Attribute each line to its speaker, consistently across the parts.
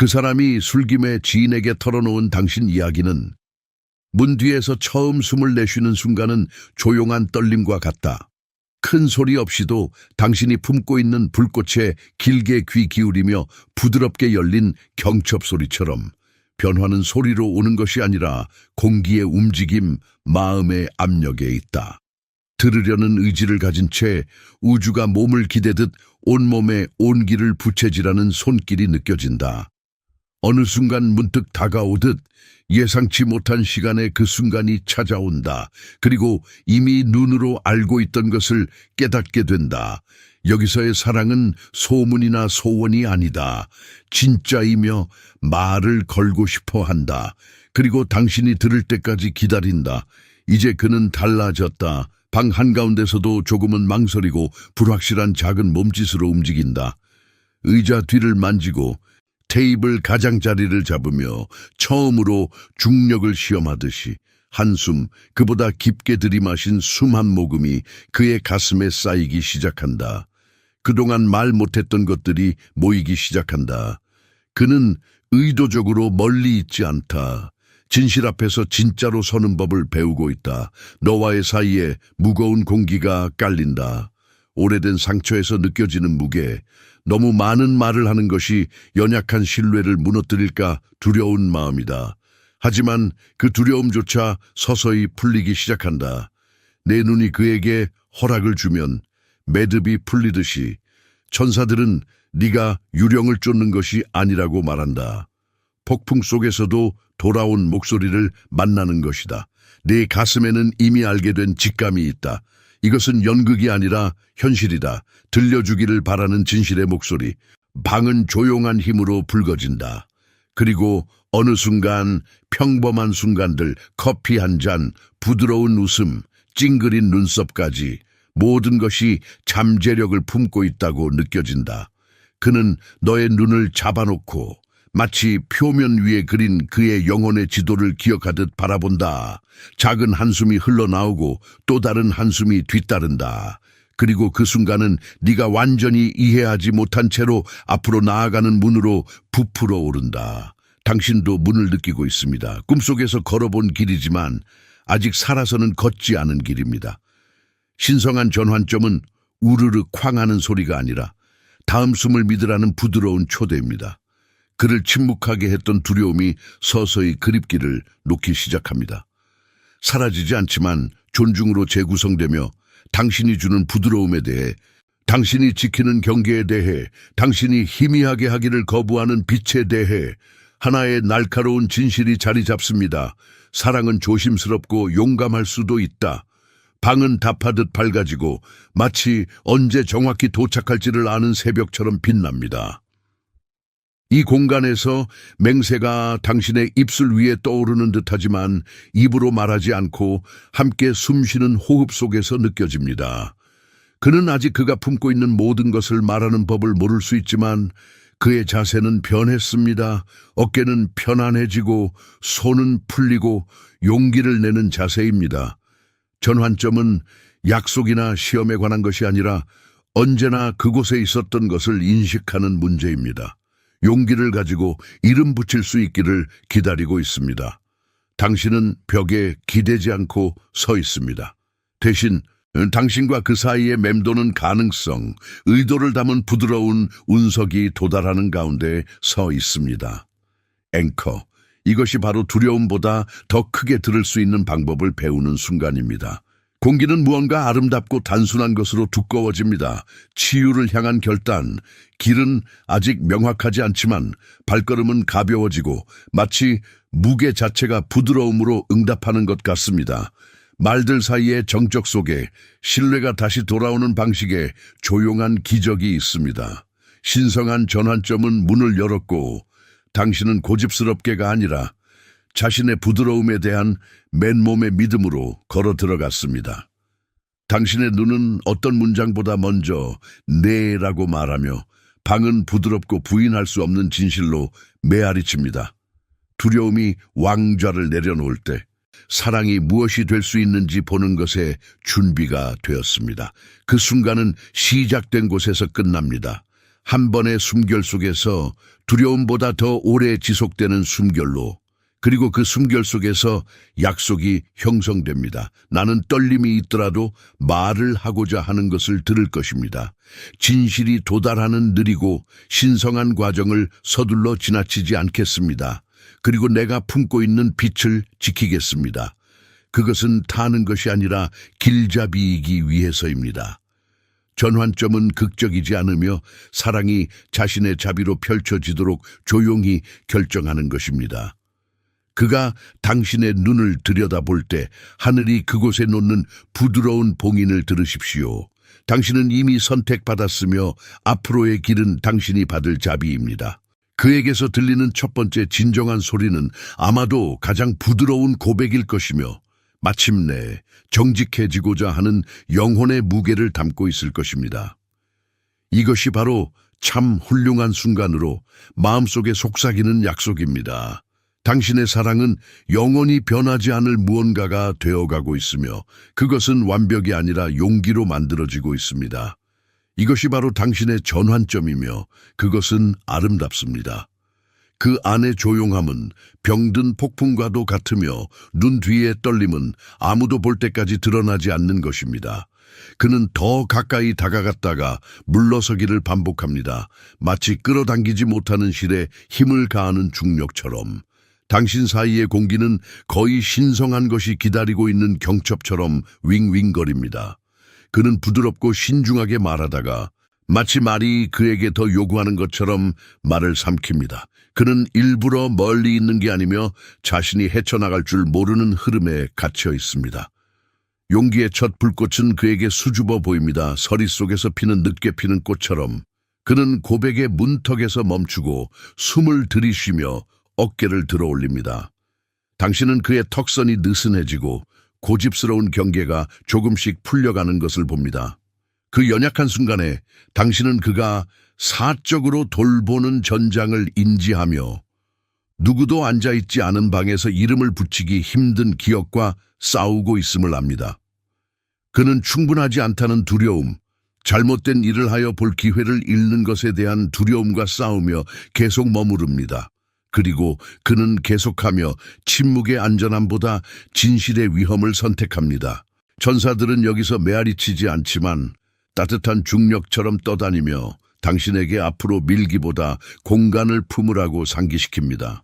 Speaker 1: 그 사람이 술김에 지인에게 털어놓은 당신 이야기는 문 뒤에서 처음 숨을 내쉬는 순간은 조용한 떨림과 같다. 큰 소리 없이도 당신이 품고 있는 불꽃에 길게 귀 기울이며 부드럽게 열린 경첩 소리처럼 변화는 소리로 오는 것이 아니라 공기의 움직임, 마음의 압력에 있다. 들으려는 의지를 가진 채 우주가 몸을 기대듯 온몸에 온기를 부채질하는 손길이 느껴진다. 어느 순간 문득 다가오듯 예상치 못한 시간에 그 순간이 찾아온다. 그리고 이미 눈으로 알고 있던 것을 깨닫게 된다. 여기서의 사랑은 소문이나 소원이 아니다. 진짜이며 말을 걸고 싶어 한다. 그리고 당신이 들을 때까지 기다린다. 이제 그는 달라졌다. 방 한가운데서도 조금은 망설이고 불확실한 작은 몸짓으로 움직인다. 의자 뒤를 만지고 테이블 가장자리를 잡으며 처음으로 중력을 시험하듯이 한숨, 그보다 깊게 들이마신 숨 한 모금이 그의 가슴에 쌓이기 시작한다. 그동안 말 못했던 것들이 모이기 시작한다. 그는 의도적으로 멀리 있지 않다. 진실 앞에서 진짜로 서는 법을 배우고 있다. 너와의 사이에 무거운 공기가 깔린다. 오래된 상처에서 느껴지는 무게, 너무 많은 말을 하는 것이 연약한 신뢰를 무너뜨릴까 두려운 마음이다. 하지만 그 두려움조차 서서히 풀리기 시작한다. 내 눈이 그에게 허락을 주면 매듭이 풀리듯이 천사들은 네가 유령을 쫓는 것이 아니라고 말한다. 폭풍 속에서도 돌아온 목소리를 만나는 것이다. 네 가슴에는 이미 알게 된 직감이 있다. 이것은 연극이 아니라 현실이다. 들려주기를 바라는 진실의 목소리. 방은 조용한 힘으로 붉어진다. 그리고 어느 순간 평범한 순간들, 커피 한 잔, 부드러운 웃음, 찡그린 눈썹까지 모든 것이 잠재력을 품고 있다고 느껴진다. 그는 너의 눈을 잡아놓고 마치 표면 위에 그린 그의 영혼의 지도를 기억하듯 바라본다. 작은 한숨이 흘러나오고 또 다른 한숨이 뒤따른다. 그리고 그 순간은 네가 완전히 이해하지 못한 채로 앞으로 나아가는 문으로 부풀어 오른다. 당신도 문을 느끼고 있습니다. 꿈속에서 걸어본 길이지만 아직 살아서는 걷지 않은 길입니다. 신성한 전환점은 우르르 쾅하는 소리가 아니라 다음 숨을 믿으라는 부드러운 초대입니다. 그를 침묵하게 했던 두려움이 서서히 그립기를 놓기 시작합니다. 사라지지 않지만 존중으로 재구성되며 당신이 주는 부드러움에 대해, 당신이 지키는 경계에 대해, 당신이 희미하게 하기를 거부하는 빛에 대해 하나의 날카로운 진실이 자리 잡습니다. 사랑은 조심스럽고 용감할 수도 있다. 방은 답하듯 밝아지고 마치 언제 정확히 도착할지를 아는 새벽처럼 빛납니다. 이 공간에서 맹세가 당신의 입술 위에 떠오르는 듯하지만 입으로 말하지 않고 함께 숨쉬는 호흡 속에서 느껴집니다. 그는 아직 그가 품고 있는 모든 것을 말하는 법을 모를 수 있지만 그의 자세는 변했습니다. 어깨는 편안해지고 손은 풀리고 용기를 내는 자세입니다. 전환점은 약속이나 시험에 관한 것이 아니라 언제나 그곳에 있었던 것을 인식하는 문제입니다. 용기를 가지고 이름 붙일 수 있기를 기다리고 있습니다. 당신은 벽에 기대지 않고 서 있습니다. 대신 당신과 그 사이에 맴도는 가능성, 의도를 담은 부드러운 운석이 도달하는 가운데 서 있습니다. 앵커, 이것이 바로 두려움보다 더 크게 들을 수 있는 방법을 배우는 순간입니다. 공기는 무언가 아름답고 단순한 것으로 두꺼워집니다. 치유를 향한 결단, 길은 아직 명확하지 않지만 발걸음은 가벼워지고 마치 무게 자체가 부드러움으로 응답하는 것 같습니다. 말들 사이의 정적 속에 신뢰가 다시 돌아오는 방식에 조용한 기적이 있습니다. 신성한 전환점은 문을 열었고 당신은 고집스럽게가 아니라 자신의 부드러움에 대한 맨몸의 믿음으로 걸어 들어갔습니다. 당신의 눈은 어떤 문장보다 먼저 네라고 말하며 방은 부드럽고 부인할 수 없는 진실로 메아리칩니다. 두려움이 왕좌를 내려놓을 때 사랑이 무엇이 될 수 있는지 보는 것에 준비가 되었습니다. 그 순간은 시작된 곳에서 끝납니다. 한 번의 숨결 속에서 두려움보다 더 오래 지속되는 숨결로, 그리고 그 숨결 속에서 약속이 형성됩니다. 나는 떨림이 있더라도 말을 하고자 하는 것을 들을 것입니다. 진실이 도달하는 느리고 신성한 과정을 서둘러 지나치지 않겠습니다. 그리고 내가 품고 있는 빛을 지키겠습니다. 그것은 타는 것이 아니라 길잡이이기 위해서입니다. 전환점은 극적이지 않으며 사랑이 자신의 자비로 펼쳐지도록 조용히 결정하는 것입니다. 그가 당신의 눈을 들여다볼 때 하늘이 그곳에 놓는 부드러운 봉인을 들으십시오. 당신은 이미 선택받았으며 앞으로의 길은 당신이 받을 자비입니다. 그에게서 들리는 첫 번째 진정한 소리는 아마도 가장 부드러운 고백일 것이며 마침내 정직해지고자 하는 영혼의 무게를 담고 있을 것입니다. 이것이 바로 참 훌륭한 순간으로 마음속에 속삭이는 약속입니다. 당신의 사랑은 영원히 변하지 않을 무언가가 되어가고 있으며 그것은 완벽이 아니라 용기로 만들어지고 있습니다. 이것이 바로 당신의 전환점이며 그것은 아름답습니다. 그 안의 조용함은 병든 폭풍과도 같으며 눈 뒤의 떨림은 아무도 볼 때까지 드러나지 않는 것입니다. 그는 더 가까이 다가갔다가 물러서기를 반복합니다. 마치 끌어당기지 못하는 실에 힘을 가하는 중력처럼. 당신 사이의 공기는 거의 신성한 것이 기다리고 있는 경첩처럼 윙윙거립니다. 그는 부드럽고 신중하게 말하다가 마치 말이 그에게 더 요구하는 것처럼 말을 삼킵니다. 그는 일부러 멀리 있는 게 아니며 자신이 헤쳐나갈 줄 모르는 흐름에 갇혀 있습니다. 용기의 첫 불꽃은 그에게 수줍어 보입니다. 서리 속에서 피는 늦게 피는 꽃처럼. 그는 고백의 문턱에서 멈추고 숨을 들이쉬며 어깨를 들어 올립니다. 당신은 그의 턱선이 느슨해지고 고집스러운 경계가 조금씩 풀려가는 것을 봅니다. 그 연약한 순간에 당신은 그가 사적으로 돌보는 전장을 인지하며 누구도 앉아있지 않은 방에서 이름을 붙이기 힘든 기억과 싸우고 있음을 압니다. 그는 충분하지 않다는 두려움, 잘못된 일을 하여 볼 기회를 잃는 것에 대한 두려움과 싸우며 계속 머무릅니다. 그리고 그는 계속하며 침묵의 안전함보다 진실의 위험을 선택합니다. 천사들은 여기서 메아리치지 않지만 따뜻한 중력처럼 떠다니며 당신에게 앞으로 밀기보다 공간을 품으라고 상기시킵니다.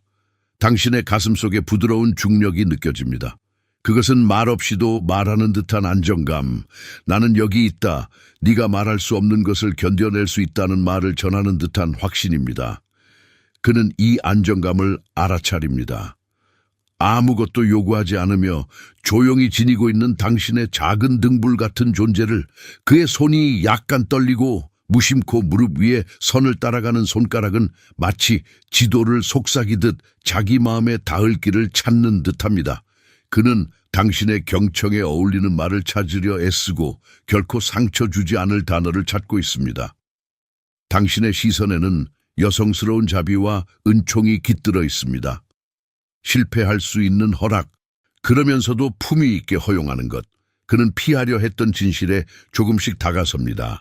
Speaker 1: 당신의 가슴 속에 부드러운 중력이 느껴집니다. 그것은 말없이도 말하는 듯한 안정감, 나는 여기 있다, 네가 말할 수 없는 것을 견뎌낼 수 있다는 말을 전하는 듯한 확신입니다. 그는 이 안정감을 알아차립니다. 아무것도 요구하지 않으며 조용히 지니고 있는 당신의 작은 등불 같은 존재를, 그의 손이 약간 떨리고 무심코 무릎 위에 선을 따라가는 손가락은 마치 지도를 속삭이듯 자기 마음에 닿을 길을 찾는 듯합니다. 그는 당신의 경청에 어울리는 말을 찾으려 애쓰고 결코 상처 주지 않을 단어를 찾고 있습니다. 당신의 시선에는 여성스러운 자비와 은총이 깃들어 있습니다. 실패할 수 있는 허락, 그러면서도 품위 있게 허용하는 것. 그는 피하려 했던 진실에 조금씩 다가섭니다.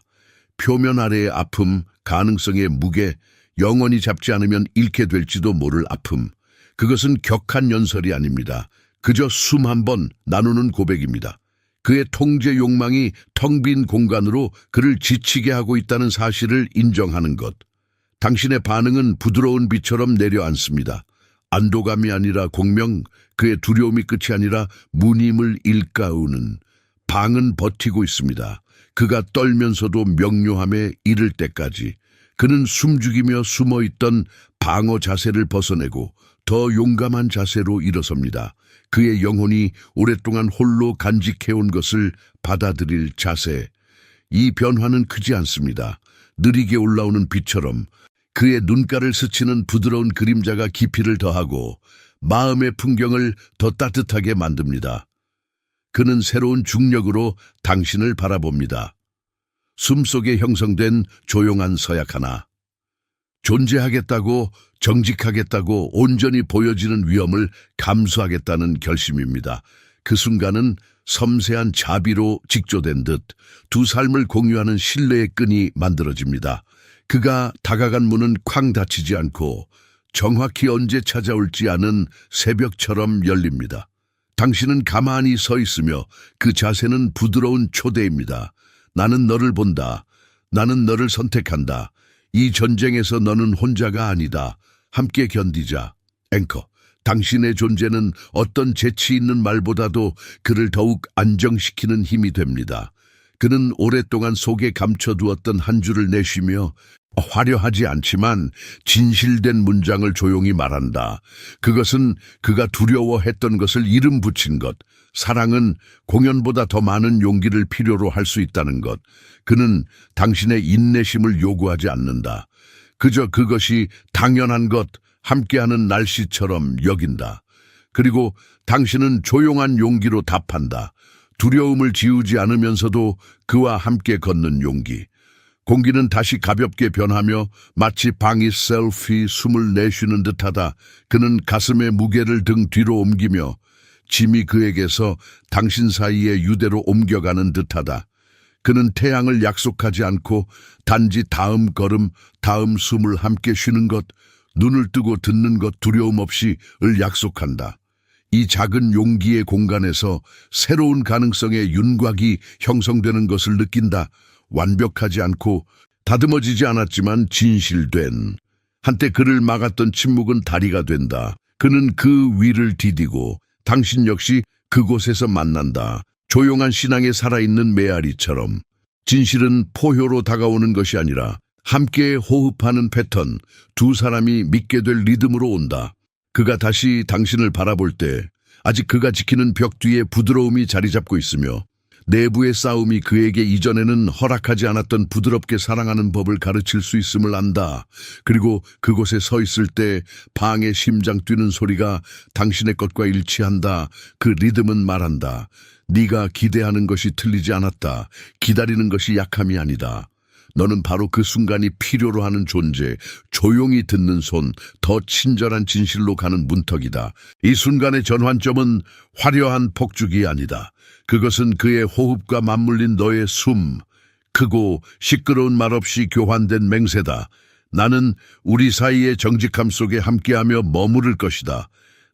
Speaker 1: 표면 아래의 아픔, 가능성의 무게, 영원히 잡지 않으면 잃게 될지도 모를 아픔. 그것은 격한 연설이 아닙니다. 그저 숨 한 번 나누는 고백입니다. 그의 통제 욕망이 텅 빈 공간으로 그를 지치게 하고 있다는 사실을 인정하는 것. 당신의 반응은 부드러운 비처럼 내려앉습니다. 안도감이 아니라 공명, 그의 두려움이 끝이 아니라 무님을 일가우는. 방은 버티고 있습니다. 그가 떨면서도 명료함에 이를 때까지. 그는 숨죽이며 숨어있던 방어 자세를 벗어내고 더 용감한 자세로 일어섭니다. 그의 영혼이 오랫동안 홀로 간직해온 것을 받아들일 자세. 이 변화는 크지 않습니다. 느리게 올라오는 빛처럼 그의 눈가를 스치는 부드러운 그림자가 깊이를 더하고 마음의 풍경을 더 따뜻하게 만듭니다. 그는 새로운 중력으로 당신을 바라봅니다. 숨속에 형성된 조용한 서약 하나. 존재하겠다고, 정직하겠다고 온전히 보여지는 위험을 감수하겠다는 결심입니다. 그 순간은 섬세한 자비로 직조된 듯 두 삶을 공유하는 신뢰의 끈이 만들어집니다. 그가 다가간 문은 쾅 닫히지 않고 정확히 언제 찾아올지 아는 새벽처럼 열립니다. 당신은 가만히 서 있으며 그 자세는 부드러운 초대입니다. 나는 너를 본다. 나는 너를 선택한다. 이 전쟁에서 너는 혼자가 아니다. 함께 견디자. 앵커, 당신의 존재는 어떤 재치 있는 말보다도 그를 더욱 안정시키는 힘이 됩니다. 그는 오랫동안 속에 감춰두었던 한 줄을 내쉬며 화려하지 않지만 진실된 문장을 조용히 말한다. 그것은 그가 두려워했던 것을 이름 붙인 것. 사랑은 공연보다 더 많은 용기를 필요로 할 수 있다는 것. 그는 당신의 인내심을 요구하지 않는다. 그저 그것이 당연한 것, 함께하는 날씨처럼 여긴다. 그리고 당신은 조용한 용기로 답한다. 두려움을 지우지 않으면서도 그와 함께 걷는 용기. 공기는 다시 가볍게 변하며 마치 방이 셀피 숨을 내쉬는 듯하다. 그는 가슴의 무게를 등 뒤로 옮기며 짐이 그에게서 당신 사이에 유대로 옮겨가는 듯하다. 그는 태양을 약속하지 않고 단지 다음 걸음, 다음 숨을 함께 쉬는 것, 눈을 뜨고 듣는 것 두려움 없이를 약속한다. 이 작은 용기의 공간에서 새로운 가능성의 윤곽이 형성되는 것을 느낀다. 완벽하지 않고 다듬어지지 않았지만 진실된. 한때 그를 막았던 침묵은 다리가 된다. 그는 그 위를 디디고 당신 역시 그곳에서 만난다. 조용한 신앙에 살아있는 메아리처럼. 진실은 포효로 다가오는 것이 아니라 함께 호흡하는 패턴, 두 사람이 믿게 될 리듬으로 온다. 그가 다시 당신을 바라볼 때 아직 그가 지키는 벽 뒤에 부드러움이 자리 잡고 있으며 내부의 싸움이 그에게 이전에는 허락하지 않았던 부드럽게 사랑하는 법을 가르칠 수 있음을 안다. 그리고 그곳에 서 있을 때 방의 심장 뛰는 소리가 당신의 것과 일치한다. 그 리듬은 말한다. 네가 기대하는 것이 틀리지 않았다. 기다리는 것이 약함이 아니다. 너는 바로 그 순간이 필요로 하는 존재, 조용히 듣는 손, 더 친절한 진실로 가는 문턱이다. 이 순간의 전환점은 화려한 폭죽이 아니다. 그것은 그의 호흡과 맞물린 너의 숨, 크고 시끄러운 말 없이 교환된 맹세다. 나는 우리 사이의 정직함 속에 함께하며 머무를 것이다.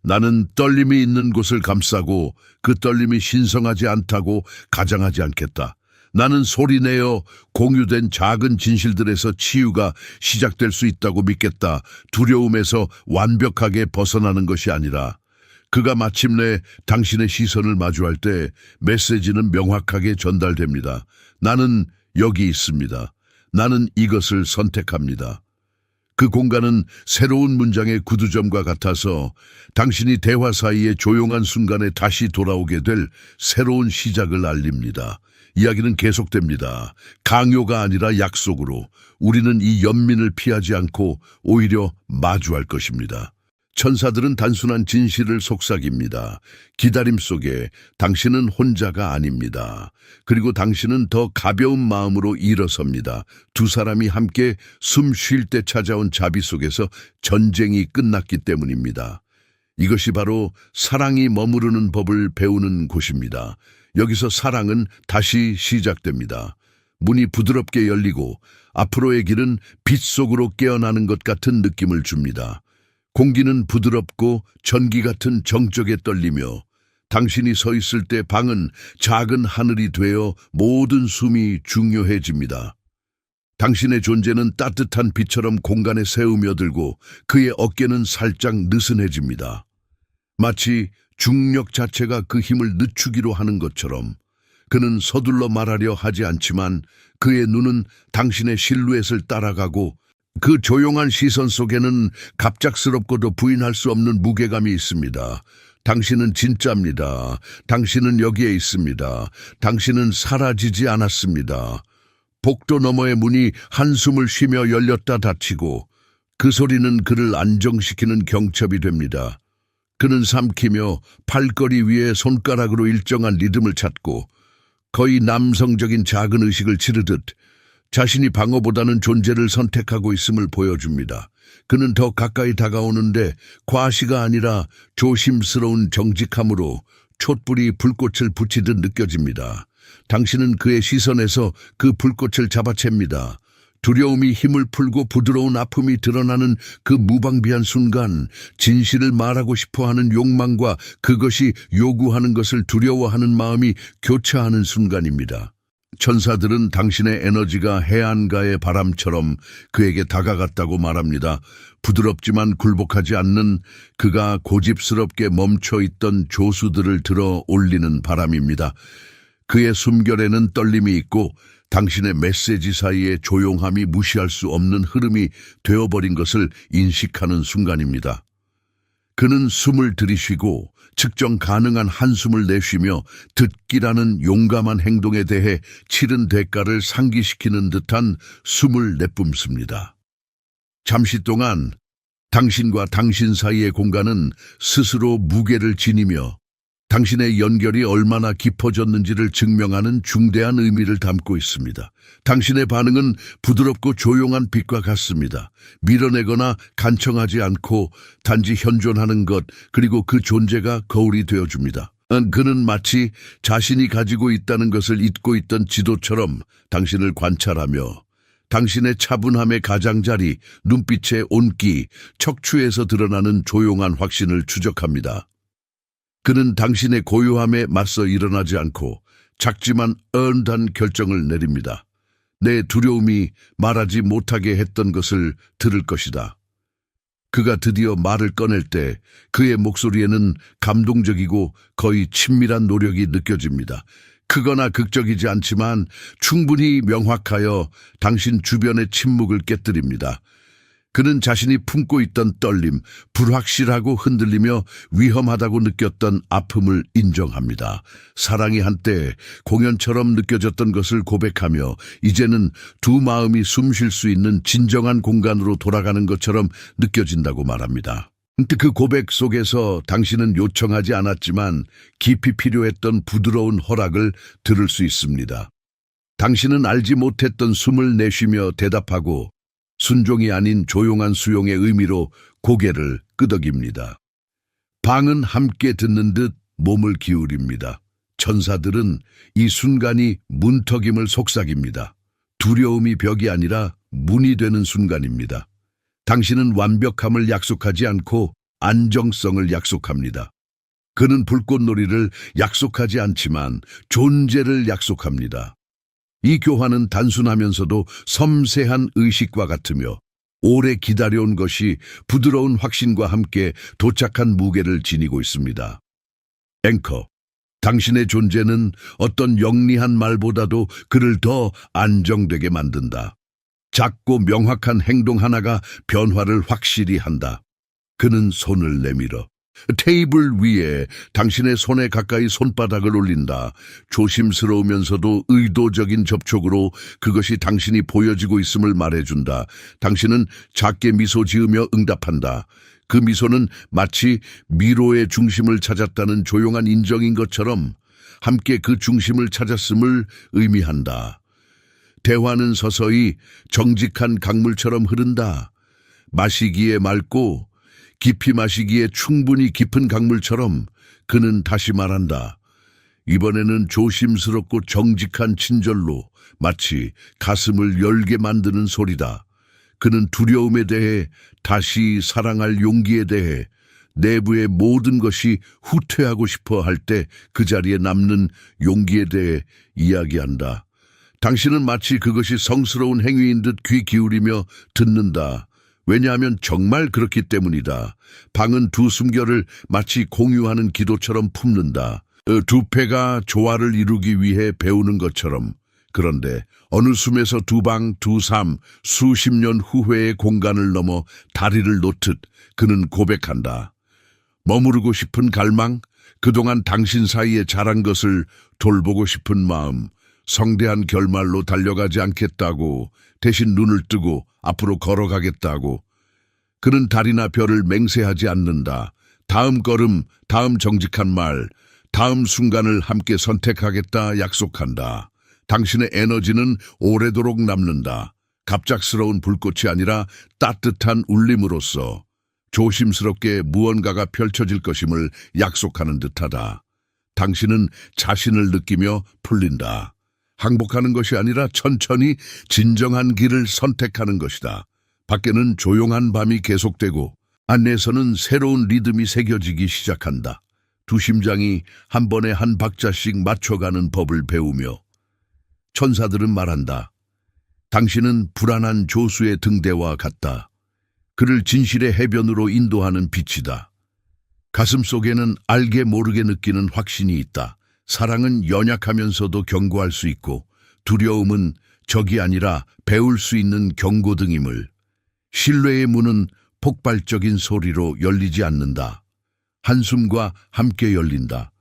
Speaker 1: 나는 떨림이 있는 곳을 감싸고 그 떨림이 신성하지 않다고 가장하지 않겠다. 나는 소리내어 공유된 작은 진실들에서 치유가 시작될 수 있다고 믿겠다. 두려움에서 완벽하게 벗어나는 것이 아니라 그가 마침내 당신의 시선을 마주할 때 메시지는 명확하게 전달됩니다. 나는 여기 있습니다. 나는 이것을 선택합니다. 그 공간은 새로운 문장의 구두점과 같아서 당신이 대화 사이의 조용한 순간에 다시 돌아오게 될 새로운 시작을 알립니다. 이야기는 계속됩니다. 강요가 아니라 약속으로 우리는 이 연민을 피하지 않고 오히려 마주할 것입니다. 천사들은 단순한 진실을 속삭입니다. 기다림 속에 당신은 혼자가 아닙니다. 그리고 당신은 더 가벼운 마음으로 일어섭니다. 두 사람이 함께 숨 쉴 때 찾아온 자비 속에서 전쟁이 끝났기 때문입니다. 이것이 바로 사랑이 머무르는 법을 배우는 곳입니다. 여기서 사랑은 다시 시작됩니다. 문이 부드럽게 열리고 앞으로의 길은 빛 속으로 깨어나는 것 같은 느낌을 줍니다. 공기는 부드럽고 전기 같은 정적에 떨리며 당신이 서 있을 때 방은 작은 하늘이 되어 모든 숨이 중요해집니다. 당신의 존재는 따뜻한 빛처럼 공간에 새우며들고 그의 어깨는 살짝 느슨해집니다. 마치 중력 자체가 그 힘을 늦추기로 하는 것처럼 그는 서둘러 말하려 하지 않지만 그의 눈은 당신의 실루엣을 따라가고 그 조용한 시선 속에는 갑작스럽고도 부인할 수 없는 무게감이 있습니다. 당신은 진짜입니다. 당신은 여기에 있습니다. 당신은 사라지지 않았습니다. 복도 너머의 문이 한숨을 쉬며 열렸다 닫히고 그 소리는 그를 안정시키는 경첩이 됩니다. 그는 삼키며 팔걸이 위에 손가락으로 일정한 리듬을 찾고 거의 남성적인 작은 의식을 치르듯 자신이 방어보다는 존재를 선택하고 있음을 보여줍니다. 그는 더 가까이 다가오는데 과시가 아니라 조심스러운 정직함으로 촛불이 불꽃을 붙이듯 느껴집니다. 당신은 그의 시선에서 그 불꽃을 잡아챕니다. 두려움이 힘을 풀고 부드러운 아픔이 드러나는 그 무방비한 순간, 진실을 말하고 싶어하는 욕망과 그것이 요구하는 것을 두려워하는 마음이 교차하는 순간입니다. 천사들은 당신의 에너지가 해안가의 바람처럼 그에게 다가갔다고 말합니다. 부드럽지만 굴복하지 않는, 그가 고집스럽게 멈춰있던 조수들을 들어 올리는 바람입니다. 그의 숨결에는 떨림이 있고 당신의 메시지 사이에 조용함이 무시할 수 없는 흐름이 되어버린 것을 인식하는 순간입니다. 그는 숨을 들이쉬고 측정 가능한 한숨을 내쉬며 듣기라는 용감한 행동에 대해 치른 대가를 상기시키는 듯한 숨을 내뿜습니다. 잠시 동안 당신과 당신 사이의 공간은 스스로 무게를 지니며 당신의 연결이 얼마나 깊어졌는지를 증명하는 중대한 의미를 담고 있습니다. 당신의 반응은 부드럽고 조용한 빛과 같습니다. 밀어내거나 간청하지 않고 단지 현존하는 것, 그리고 그 존재가 거울이 되어줍니다. 그는 마치 자신이 가지고 있다는 것을 잊고 있던 지도처럼 당신을 관찰하며 당신의 차분함의 가장자리, 눈빛의 온기, 척추에서 드러나는 조용한 확신을 추적합니다. 그는 당신의 고요함에 맞서 일어나지 않고 작지만 언단 결정을 내립니다. 내 두려움이 말하지 못하게 했던 것을 들을 것이다. 그가 드디어 말을 꺼낼 때 그의 목소리에는 감동적이고 거의 친밀한 노력이 느껴집니다. 크거나 극적이지 않지만 충분히 명확하여 당신 주변의 침묵을 깨뜨립니다. 그는 자신이 품고 있던 떨림, 불확실하고 흔들리며 위험하다고 느꼈던 아픔을 인정합니다. 사랑이 한때 공연처럼 느껴졌던 것을 고백하며 이제는 두 마음이 숨 쉴 수 있는 진정한 공간으로 돌아가는 것처럼 느껴진다고 말합니다. 그 고백 속에서 당신은 요청하지 않았지만 깊이 필요했던 부드러운 허락을 들을 수 있습니다. 당신은 알지 못했던 숨을 내쉬며 대답하고 순종이 아닌 조용한 수용의 의미로 고개를 끄덕입니다. 방은 함께 듣는 듯 몸을 기울입니다. 천사들은 이 순간이 문턱임을 속삭입니다. 두려움이 벽이 아니라 문이 되는 순간입니다. 당신은 완벽함을 약속하지 않고 안정성을 약속합니다. 그는 불꽃놀이를 약속하지 않지만 존재를 약속합니다. 이 교환은 단순하면서도 섬세한 의식과 같으며 오래 기다려온 것이 부드러운 확신과 함께 도착한 무게를 지니고 있습니다. 앵커, 당신의 존재는 어떤 영리한 말보다도 그를 더 안정되게 만든다. 작고 명확한 행동 하나가 변화를 확실히 한다. 그는 손을 내밀어 테이블 위에 당신의 손에 가까이 손바닥을 올린다. 조심스러우면서도 의도적인 접촉으로 그것이 당신이 보여지고 있음을 말해준다. 당신은 작게 미소 지으며 응답한다. 그 미소는 마치 미로의 중심을 찾았다는 조용한 인정인 것처럼 함께 그 중심을 찾았음을 의미한다. 대화는 서서히 정직한 강물처럼 흐른다. 마시기에 맑고 깊이 마시기에 충분히 깊은 강물처럼 그는 다시 말한다. 이번에는 조심스럽고 정직한 친절로 마치 가슴을 열게 만드는 소리다. 그는 두려움에 대해, 다시 사랑할 용기에 대해, 내부의 모든 것이 후퇴하고 싶어 할 때 그 자리에 남는 용기에 대해 이야기한다. 당신은 마치 그것이 성스러운 행위인 듯 귀 기울이며 듣는다. 왜냐하면 정말 그렇기 때문이다. 방은 두 숨결을 마치 공유하는 기도처럼 품는다. 두 패가 조화를 이루기 위해 배우는 것처럼. 그런데 어느 숨에서 두 방, 두 삶, 수십 년 후회의 공간을 넘어 다리를 놓듯 그는 고백한다. 머무르고 싶은 갈망, 그동안 당신 사이에 자란 것을 돌보고 싶은 마음, 성대한 결말로 달려가지 않겠다고, 대신 눈을 뜨고 앞으로 걸어가겠다고. 그는 달이나 별을 맹세하지 않는다. 다음 걸음, 다음 정직한 말, 다음 순간을 함께 선택하겠다 약속한다. 당신의 에너지는 오래도록 남는다. 갑작스러운 불꽃이 아니라 따뜻한 울림으로써 조심스럽게 무언가가 펼쳐질 것임을 약속하는 듯하다. 당신은 자신을 느끼며 풀린다. 항복하는 것이 아니라 천천히 진정한 길을 선택하는 것이다. 밖에는 조용한 밤이 계속되고 안에서는 새로운 리듬이 새겨지기 시작한다. 두 심장이 한 번에 한 박자씩 맞춰가는 법을 배우며 천사들은 말한다. 당신은 불안한 조수의 등대와 같다. 그를 진실의 해변으로 인도하는 빛이다. 가슴 속에는 알게 모르게 느끼는 확신이 있다. 사랑은 연약하면서도 견고할 수 있고 두려움은 적이 아니라 배울 수 있는 경고등임을. 신뢰의 문은 폭발적인 소리로 열리지 않는다. 한숨과 함께 열린다.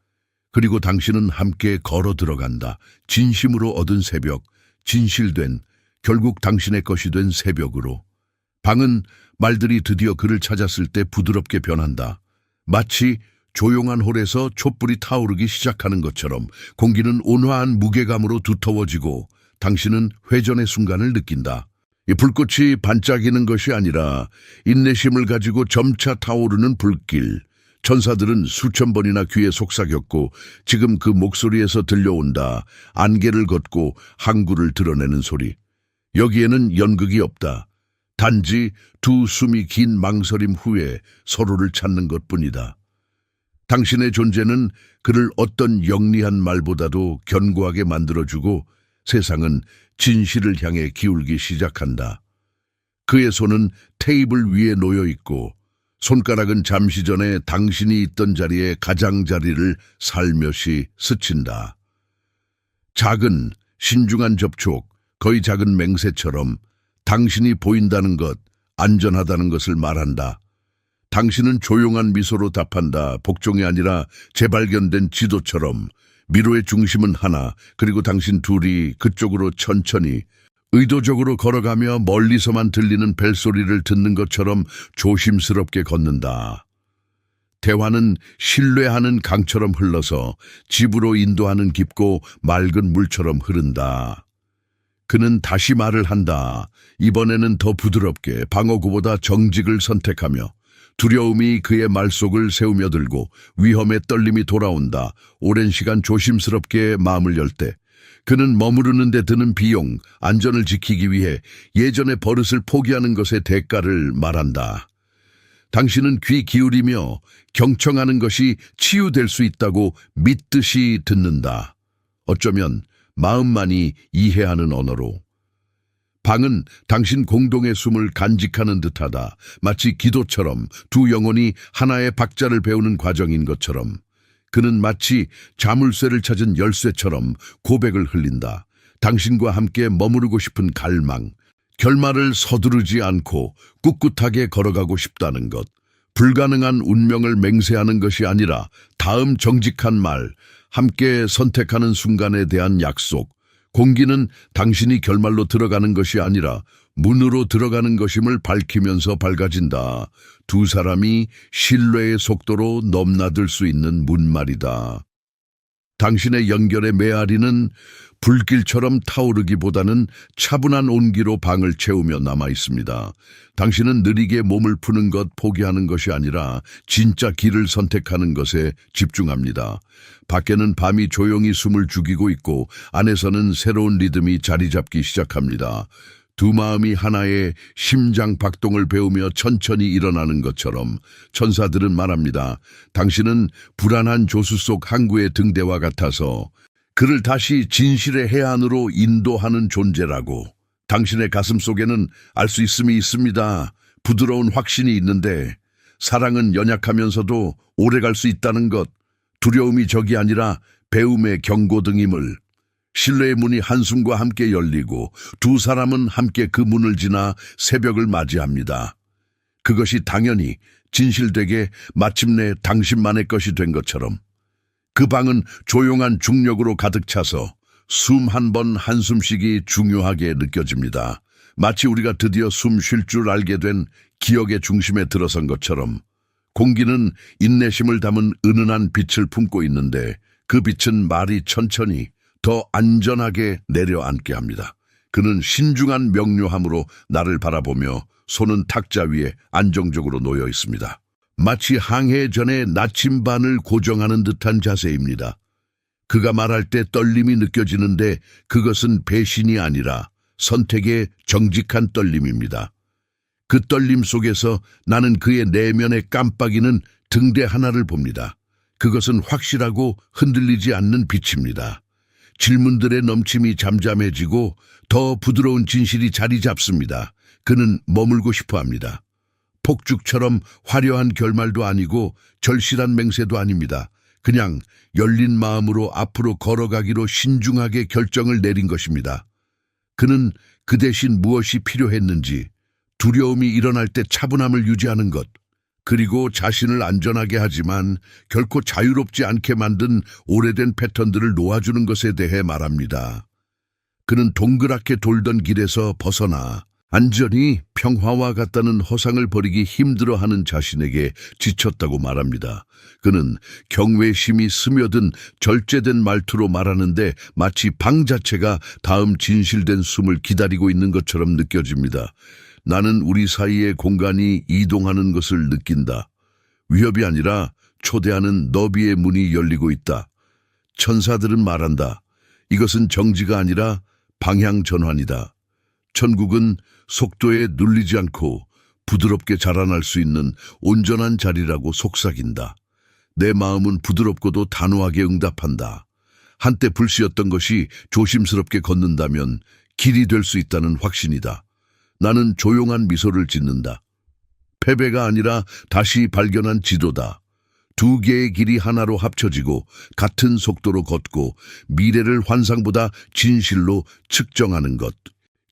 Speaker 1: 그리고 당신은 함께 걸어 들어간다. 진심으로 얻은 새벽, 진실된, 결국 당신의 것이 된 새벽으로. 방은 말들이 드디어 그를 찾았을 때 부드럽게 변한다. 마치 조용한 홀에서 촛불이 타오르기 시작하는 것처럼 공기는 온화한 무게감으로 두터워지고 당신은 회전의 순간을 느낀다. 이 불꽃이 반짝이는 것이 아니라 인내심을 가지고 점차 타오르는 불길. 천사들은 수천 번이나 귀에 속삭였고 지금 그 목소리에서 들려온다. 안개를 걷고 항구를 드러내는 소리. 여기에는 연극이 없다. 단지 두 숨이 긴 망설임 후에 서로를 찾는 것뿐이다. 당신의 존재는 그를 어떤 영리한 말보다도 견고하게 만들어주고 세상은 진실을 향해 기울기 시작한다. 그의 손은 테이블 위에 놓여 있고 손가락은 잠시 전에 당신이 있던 자리에 가장자리를 살며시 스친다. 작은 신중한 접촉, 거의 작은 맹세처럼 당신이 보인다는 것, 안전하다는 것을 말한다. 당신은 조용한 미소로 답한다. 복종이 아니라 재발견된 지도처럼. 미로의 중심은 하나, 그리고 당신 둘이 그쪽으로 천천히 의도적으로 걸어가며 멀리서만 들리는 벨소리를 듣는 것처럼 조심스럽게 걷는다. 대화는 신뢰하는 강처럼 흘러서 집으로 인도하는 깊고 맑은 물처럼 흐른다. 그는 다시 말을 한다. 이번에는 더 부드럽게 방어구보다 정직을 선택하며 두려움이 그의 말속을 새우며들고 위험의 떨림이 돌아온다. 오랜 시간 조심스럽게 마음을 열 때 그는 머무르는 데 드는 비용, 안전을 지키기 위해 예전의 버릇을 포기하는 것의 대가를 말한다. 당신은 귀 기울이며 경청하는 것이 치유될 수 있다고 믿듯이 듣는다. 어쩌면 마음만이 이해하는 언어로. 방은 당신 공동의 숨을 간직하는 듯하다. 마치 기도처럼 두 영혼이 하나의 박자를 배우는 과정인 것처럼. 그는 마치 자물쇠를 찾은 열쇠처럼 고백을 흘린다. 당신과 함께 머무르고 싶은 갈망, 결말을 서두르지 않고 꿋꿋하게 걸어가고 싶다는 것. 불가능한 운명을 맹세하는 것이 아니라 다음 정직한 말, 함께 선택하는 순간에 대한 약속. 공기는 당신이 결말로 들어가는 것이 아니라 문으로 들어가는 것임을 밝히면서 밝아진다. 두 사람이 신뢰의 속도로 넘나들 수 있는 문말이다. 당신의 연결의 메아리는 불길처럼 타오르기보다는 차분한 온기로 방을 채우며 남아 있습니다. 당신은 느리게 몸을 푸는 것 포기하는 것이 아니라 진짜 길을 선택하는 것에 집중합니다. 밖에는 밤이 조용히 숨을 죽이고 있고 안에서는 새로운 리듬이 자리 잡기 시작합니다. 두 마음이 하나의 심장 박동을 배우며 천천히 일어나는 것처럼 천사들은 말합니다. 당신은 불안한 조수 속 항구의 등대와 같아서 그를 다시 진실의 해안으로 인도하는 존재라고. 당신의 가슴 속에는 알 수 있음이 있습니다. 부드러운 확신이 있는데 사랑은 연약하면서도 오래갈 수 있다는 것. 두려움이 적이 아니라 배움의 경고등임을. 신뢰의 문이 한숨과 함께 열리고 두 사람은 함께 그 문을 지나 새벽을 맞이합니다. 그것이 당연히 진실되게 마침내 당신만의 것이 된 것처럼. 그 방은 조용한 중력으로 가득 차서 숨 한 번 한숨씩이 중요하게 느껴집니다. 마치 우리가 드디어 숨 쉴 줄 알게 된 기억의 중심에 들어선 것처럼. 공기는 인내심을 담은 은은한 빛을 품고 있는데 그 빛은 말이 천천히 더 안전하게 내려앉게 합니다. 그는 신중한 명료함으로 나를 바라보며 손은 탁자 위에 안정적으로 놓여 있습니다. 마치 항해 전에 나침반을 고정하는 듯한 자세입니다. 그가 말할 때 떨림이 느껴지는데 그것은 배신이 아니라 선택의 정직한 떨림입니다. 그 떨림 속에서 나는 그의 내면에 깜빡이는 등대 하나를 봅니다. 그것은 확실하고 흔들리지 않는 빛입니다. 질문들의 넘침이 잠잠해지고 더 부드러운 진실이 자리 잡습니다. 그는 머물고 싶어 합니다. 폭죽처럼 화려한 결말도 아니고 절실한 맹세도 아닙니다. 그냥 열린 마음으로 앞으로 걸어가기로 신중하게 결정을 내린 것입니다. 그는 그 대신 무엇이 필요했는지, 두려움이 일어날 때 차분함을 유지하는 것, 그리고 자신을 안전하게 하지만 결코 자유롭지 않게 만든 오래된 패턴들을 놓아주는 것에 대해 말합니다. 그는 동그랗게 돌던 길에서 벗어나 안전히 평화와 같다는 허상을 버리기 힘들어하는 자신에게 지쳤다고 말합니다. 그는 경외심이 스며든 절제된 말투로 말하는데 마치 방 자체가 다음 진실된 숨을 기다리고 있는 것처럼 느껴집니다. 나는 우리 사이의 공간이 이동하는 것을 느낀다. 위협이 아니라 초대하는 너비의 문이 열리고 있다. 천사들은 말한다. 이것은 정지가 아니라 방향 전환이다. 천국은 속도에 눌리지 않고 부드럽게 자라날 수 있는 온전한 자리라고 속삭인다. 내 마음은 부드럽고도 단호하게 응답한다. 한때 불씨였던 것이 조심스럽게 걷는다면 길이 될 수 있다는 확신이다. 나는 조용한 미소를 짓는다. 패배가 아니라 다시 발견한 지도다. 두 개의 길이 하나로 합쳐지고 같은 속도로 걷고 미래를 환상보다 진실로 측정하는 것.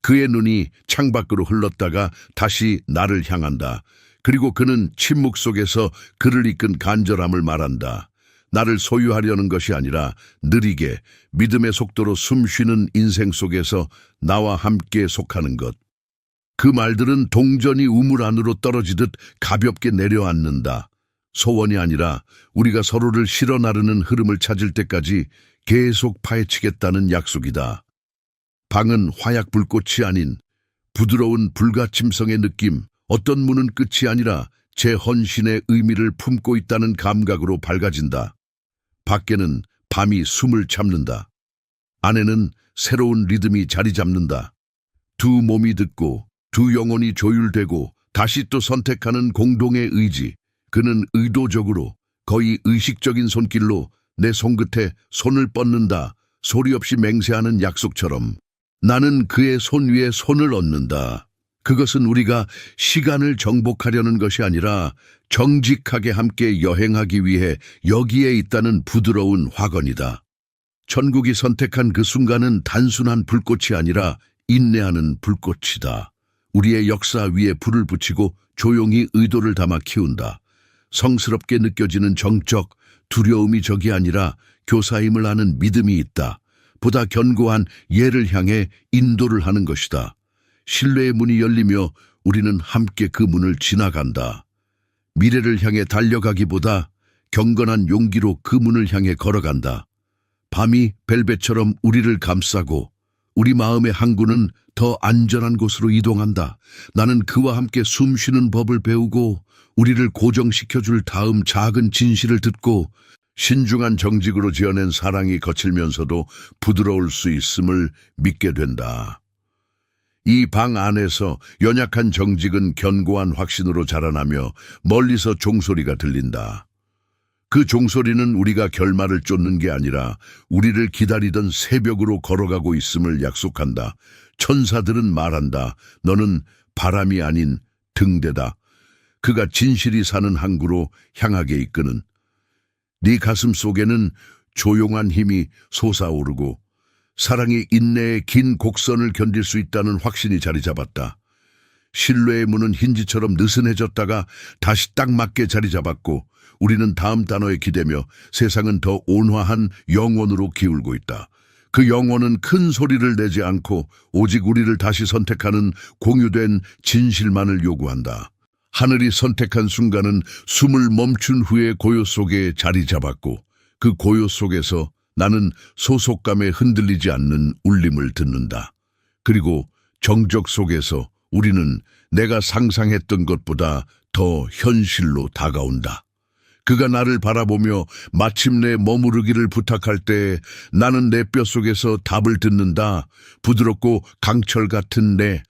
Speaker 1: 그의 눈이 창밖으로 흘렀다가 다시 나를 향한다. 그리고 그는 침묵 속에서 그를 이끈 간절함을 말한다. 나를 소유하려는 것이 아니라 느리게 믿음의 속도로 숨쉬는 인생 속에서 나와 함께 속하는 것. 그 말들은 동전이 우물 안으로 떨어지듯 가볍게 내려앉는다. 소원이 아니라 우리가 서로를 실어 나르는 흐름을 찾을 때까지 계속 파헤치겠다는 약속이다. 방은 화약 불꽃이 아닌 부드러운 불가침성의 느낌, 어떤 문은 끝이 아니라 제 헌신의 의미를 품고 있다는 감각으로 밝아진다. 밖에는 밤이 숨을 참는다. 안에는 새로운 리듬이 자리 잡는다. 두 몸이 듣고 두 영혼이 조율되고 다시 또 선택하는 공동의 의지. 그는 의도적으로 거의 의식적인 손길로 내 손끝에 손을 뻗는다. 소리 없이 맹세하는 약속처럼. 나는 그의 손 위에 손을 얹는다. 그것은 우리가 시간을 정복하려는 것이 아니라 정직하게 함께 여행하기 위해 여기에 있다는 부드러운 확언이다. 천국이 선택한 그 순간은 단순한 불꽃이 아니라 인내하는 불꽃이다. 우리의 역사 위에 불을 붙이고 조용히 의도를 담아 키운다. 성스럽게 느껴지는 정적, 두려움이 적이 아니라 교사임을 아는 믿음이 있다. 보다 견고한 예를 향해 인도를 하는 것이다. 신뢰의 문이 열리며 우리는 함께 그 문을 지나간다. 미래를 향해 달려가기보다 경건한 용기로 그 문을 향해 걸어간다. 밤이 벨벳처럼 우리를 감싸고 우리 마음의 항구는 더 안전한 곳으로 이동한다. 나는 그와 함께 숨쉬는 법을 배우고 우리를 고정시켜줄 다음 작은 진실을 듣고 신중한 정직으로 지어낸 사랑이 거칠면서도 부드러울 수 있음을 믿게 된다. 이 방 안에서 연약한 정직은 견고한 확신으로 자라나며 멀리서 종소리가 들린다. 그 종소리는 우리가 결말을 쫓는 게 아니라 우리를 기다리던 새벽으로 걸어가고 있음을 약속한다. 천사들은 말한다. 너는 바람이 아닌 등대다. 그가 진실이 사는 항구로 향하게 이끄는. 네 가슴 속에는 조용한 힘이 솟아오르고 사랑이 인내의 긴 곡선을 견딜 수 있다는 확신이 자리 잡았다. 신뢰의 문은 힌지처럼 느슨해졌다가 다시 딱 맞게 자리 잡았고 우리는 다음 단어에 기대며 세상은 더 온화한 영혼으로 기울고 있다. 그 영혼은 큰 소리를 내지 않고 오직 우리를 다시 선택하는 공유된 진실만을 요구한다. 하늘이 선택한 순간은 숨을 멈춘 후에 고요 속에 자리 잡았고 그 고요 속에서 나는 소속감에 흔들리지 않는 울림을 듣는다. 그리고 정적 속에서 우리는 내가 상상했던 것보다 더 현실로 다가온다. 그가 나를 바라보며 마침내 머무르기를 부탁할 때 나는 내 뼛속에서 답을 듣는다. 부드럽고 강철 같은 내.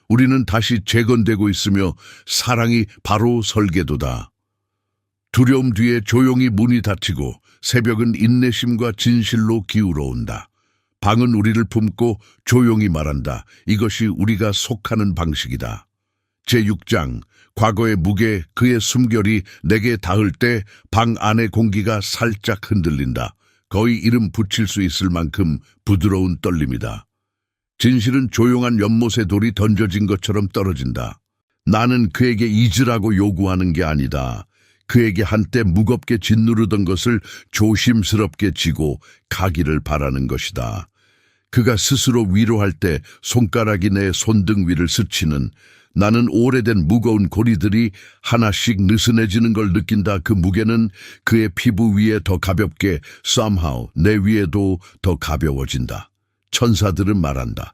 Speaker 1: 우리는 다시 재건되고 있으며 사랑이 바로 설계도다. 두려움 뒤에 조용히 문이 닫히고 새벽은 인내심과 진실로 기울어온다. 방은 우리를 품고 조용히 말한다. 이것이 우리가 속하는 방식이다. 제6장, 과거의 무게, 그의 숨결이 내게 닿을 때 방 안의 공기가 살짝 흔들린다. 거의 이름 붙일 수 있을 만큼 부드러운 떨림이다. 진실은 조용한 연못에 돌이 던져진 것처럼 떨어진다. 나는 그에게 잊으라고 요구하는 게 아니다. 그에게 한때 무겁게 짓누르던 것을 조심스럽게 지고 가기를 바라는 것이다. 그가 스스로 위로할 때 손가락이 내 손등 위를 스치는, 나는 오래된 무거운 고리들이 하나씩 느슨해지는 걸 느낀다. 그 무게는 그의 피부 위에 더 가볍게, somehow 내 위에도 더 가벼워진다. 천사들은 말한다.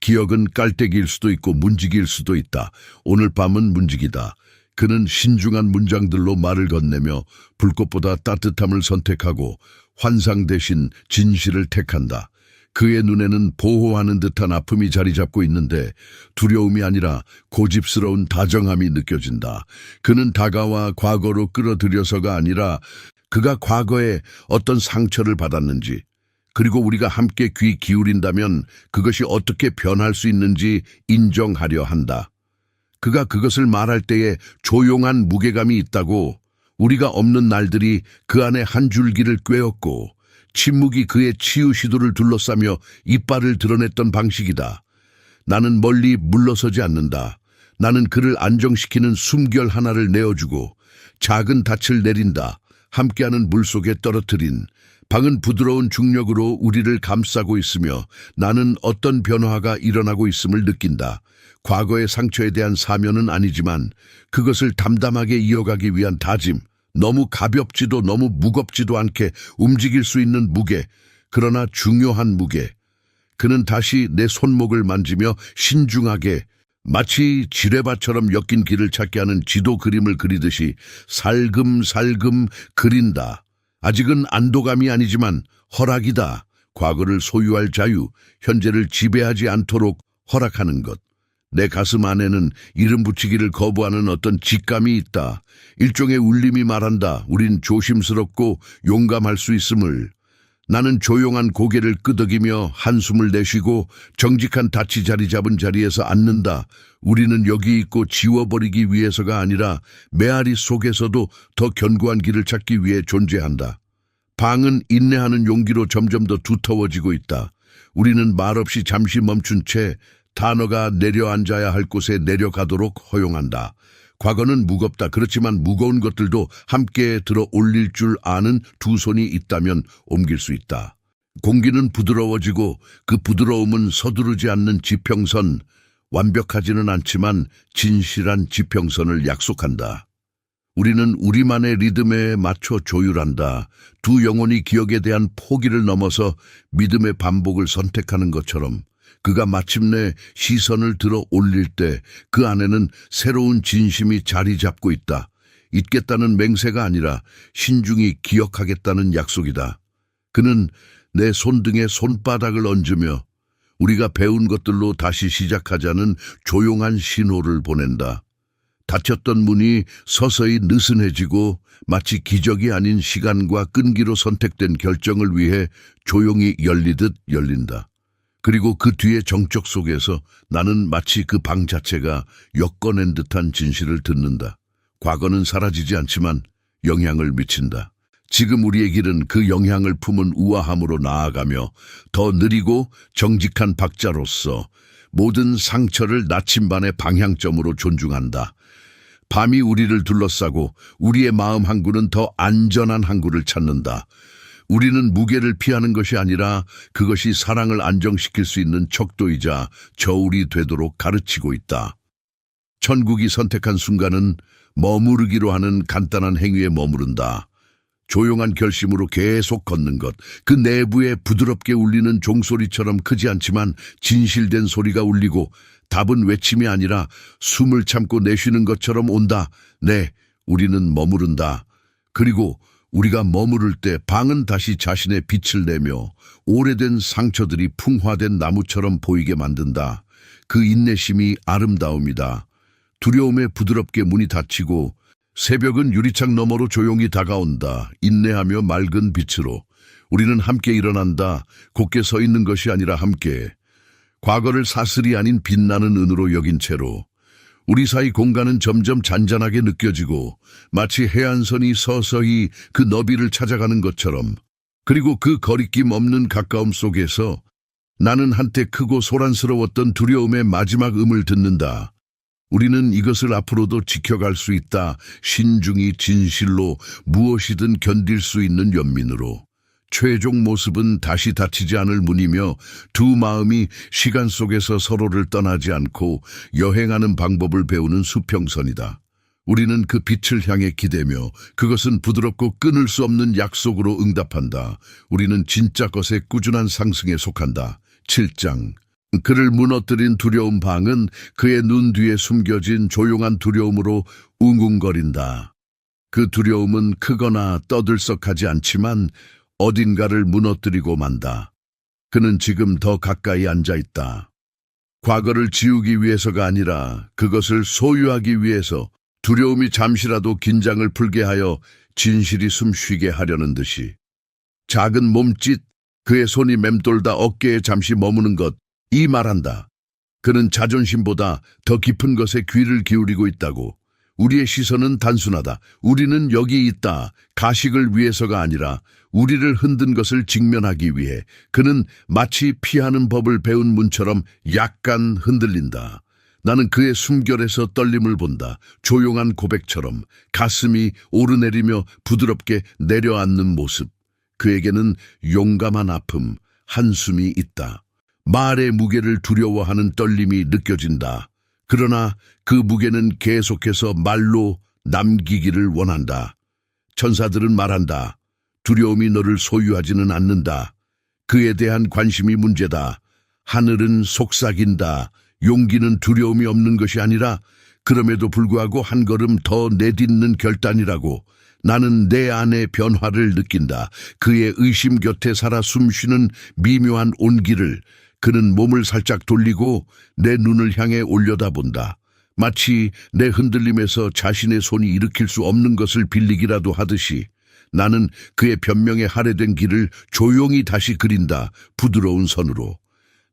Speaker 1: 기억은 깔때기일 수도 있고 문지기일 수도 있다. 오늘 밤은 문지기다. 그는 신중한 문장들로 말을 건네며 불꽃보다 따뜻함을 선택하고 환상 대신 진실을 택한다. 그의 눈에는 보호하는 듯한 아픔이 자리 잡고 있는데 두려움이 아니라 고집스러운 다정함이 느껴진다. 그는 다가와 과거로 끌어들여서가 아니라 그가 과거에 어떤 상처를 받았는지, 그리고 우리가 함께 귀 기울인다면 그것이 어떻게 변할 수 있는지 인정하려 한다. 그가 그것을 말할 때에 조용한 무게감이 있다고, 우리가 없는 날들이 그 안에 한 줄기를 꿰었고 침묵이 그의 치유 시도를 둘러싸며 이빨을 드러냈던 방식이다. 나는 멀리 물러서지 않는다. 나는 그를 안정시키는 숨결 하나를 내어주고 작은 닻을 내린다. 함께하는 물속에 떨어뜨린. 방은 부드러운 중력으로 우리를 감싸고 있으며 나는 어떤 변화가 일어나고 있음을 느낀다. 과거의 상처에 대한 사면은 아니지만 그것을 담담하게 이어가기 위한 다짐, 너무 가볍지도 너무 무겁지도 않게 움직일 수 있는 무게, 그러나 중요한 무게. 그는 다시 내 손목을 만지며 신중하게, 마치 지뢰밭처럼 엮인 길을 찾게 하는 지도 그림을 그리듯이 살금살금 그린다. 아직은 안도감이 아니지만 허락이다. 과거를 소유할 자유, 현재를 지배하지 않도록 허락하는 것. 내 가슴 안에는 이름 붙이기를 거부하는 어떤 직감이 있다. 일종의 울림이 말한다. 우린 조심스럽고 용감할 수 있음을. 나는 조용한 고개를 끄덕이며 한숨을 내쉬고 정직한 닻이 자리 잡은 자리에서 앉는다. 우리는 여기 있고 지워버리기 위해서가 아니라 메아리 속에서도 더 견고한 길을 찾기 위해 존재한다. 방은 인내하는 용기로 점점 더 두터워지고 있다. 우리는 말없이 잠시 멈춘 채 단어가 내려앉아야 할 곳에 내려가도록 허용한다. 과거는 무겁다. 그렇지만 무거운 것들도 함께 들어 올릴 줄 아는 두 손이 있다면 옮길 수 있다. 공기는 부드러워지고 그 부드러움은 서두르지 않는 지평선, 완벽하지는 않지만 진실한 지평선을 약속한다. 우리는 우리만의 리듬에 맞춰 조율한다. 두 영혼이 기억에 대한 포기를 넘어서 믿음의 반복을 선택하는 것처럼 그가 마침내 시선을 들어 올릴 때 그 안에는 새로운 진심이 자리 잡고 있다. 잊겠다는 맹세가 아니라 신중히 기억하겠다는 약속이다. 그는 내 손등에 손바닥을 얹으며 우리가 배운 것들로 다시 시작하자는 조용한 신호를 보낸다. 닫혔던 문이 서서히 느슨해지고 마치 기적이 아닌 시간과 끈기로 선택된 결정을 위해 조용히 열리듯 열린다. 그리고 그 뒤의 정적 속에서 나는 마치 그 방 자체가 엮어낸 듯한 진실을 듣는다. 과거는 사라지지 않지만 영향을 미친다. 지금 우리의 길은 그 영향을 품은 우아함으로 나아가며 더 느리고 정직한 박자로서 모든 상처를 나침반의 방향점으로 존중한다. 밤이 우리를 둘러싸고 우리의 마음 항구는 더 안전한 항구를 찾는다. 우리는 무게를 피하는 것이 아니라 그것이 사랑을 안정시킬 수 있는 척도이자 저울이 되도록 가르치고 있다. 천국이 선택한 순간은 머무르기로 하는 간단한 행위에 머무른다. 조용한 결심으로 계속 걷는 것, 그 내부에 부드럽게 울리는 종소리처럼 크지 않지만 진실된 소리가 울리고 답은 외침이 아니라 숨을 참고 내쉬는 것처럼 온다. 네, 우리는 머무른다. 그리고 우리가 머무를 때 방은 다시 자신의 빛을 내며 오래된 상처들이 풍화된 나무처럼 보이게 만든다. 그 인내심이 아름다움이다. 두려움에 부드럽게 문이 닫히고 새벽은 유리창 너머로 조용히 다가온다. 인내하며 맑은 빛으로. 우리는 함께 일어난다. 곧게 서 있는 것이 아니라 함께. 과거를 사슬이 아닌 빛나는 은으로 여긴 채로. 우리 사이 공간은 점점 잔잔하게 느껴지고 마치 해안선이 서서히 그 너비를 찾아가는 것처럼. 그리고 그 거리낌 없는 가까움 속에서 나는 한때 크고 소란스러웠던 두려움의 마지막 음을 듣는다. 우리는 이것을 앞으로도 지켜갈 수 있다. 신중히 진실로 무엇이든 견딜 수 있는 연민으로. 최종 모습은 다시 닫히지 않을 문이며 두 마음이 시간 속에서 서로를 떠나지 않고 여행하는 방법을 배우는 수평선이다. 우리는 그 빛을 향해 기대며 그것은 부드럽고 끊을 수 없는 약속으로 응답한다. 우리는 진짜 것의 꾸준한 상승에 속한다. 7장. 그를 무너뜨린 두려운 방은 그의 눈 뒤에 숨겨진 조용한 두려움으로 웅웅거린다. 그 두려움은 크거나 떠들썩하지 않지만 어딘가를 무너뜨리고 만다. 그는 지금 더 가까이 앉아 있다. 과거를 지우기 위해서가 아니라 그것을 소유하기 위해서 두려움이 잠시라도 긴장을 풀게 하여 진실이 숨쉬게 하려는 듯이. 작은 몸짓, 그의 손이 맴돌다 어깨에 잠시 머무는 것, 이 말한다. 그는 자존심보다 더 깊은 것에 귀를 기울이고 있다고. 우리의 시선은 단순하다. 우리는 여기 있다. 가식을 위해서가 아니라 우리를 흔든 것을 직면하기 위해. 그는 마치 피하는 법을 배운 문처럼 약간 흔들린다. 나는 그의 숨결에서 떨림을 본다. 조용한 고백처럼 가슴이 오르내리며 부드럽게 내려앉는 모습. 그에게는 용감한 아픔, 한숨이 있다. 말의 무게를 두려워하는 떨림이 느껴진다. 그러나 그 무게는 계속해서 말로 남기기를 원한다. 천사들은 말한다. 두려움이 너를 소유하지는 않는다. 그에 대한 관심이 문제다. 하늘은 속삭인다. 용기는 두려움이 없는 것이 아니라 그럼에도 불구하고 한 걸음 더 내딛는 결단이라고. 나는 내 안의 변화를 느낀다. 그의 의심 곁에 살아 숨쉬는 미묘한 온기를. 그는 몸을 살짝 돌리고 내 눈을 향해 올려다본다. 마치 내 흔들림에서 자신의 손이 일으킬 수 없는 것을 빌리기라도 하듯이. 나는 그의 변명에 할애된 길을 조용히 다시 그린다. 부드러운 선으로.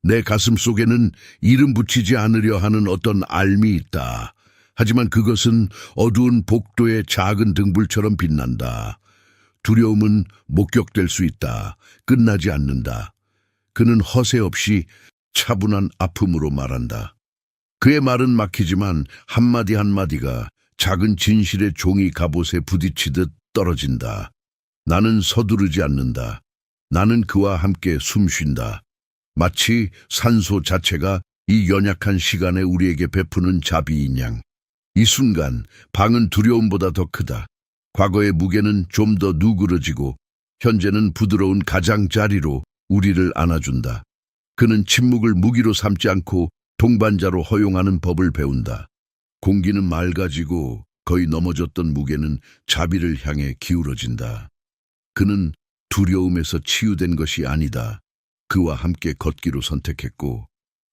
Speaker 1: 내 가슴 속에는 이름 붙이지 않으려 하는 어떤 알미 있다. 하지만 그것은 어두운 복도의 작은 등불처럼 빛난다. 두려움은 목격될 수 있다. 끝나지 않는다. 그는 허세 없이 차분한 아픔으로 말한다. 그의 말은 막히지만 한마디 한마디가 작은 진실의 종이 갑옷에 부딪히듯 떨어진다. 나는 서두르지 않는다. 나는 그와 함께 숨쉰다. 마치 산소 자체가 이 연약한 시간에 우리에게 베푸는 자비인 양. 이 순간 방은 두려움보다 더 크다. 과거의 무게는 좀 더 누그러지고 현재는 부드러운 가장자리로 우리를 안아준다. 그는 침묵을 무기로 삼지 않고 동반자로 허용하는 법을 배운다. 공기는 맑아지고 거의 넘어졌던 무게는 자비를 향해 기울어진다. 그는 두려움에서 치유된 것이 아니다. 그와 함께 걷기로 선택했고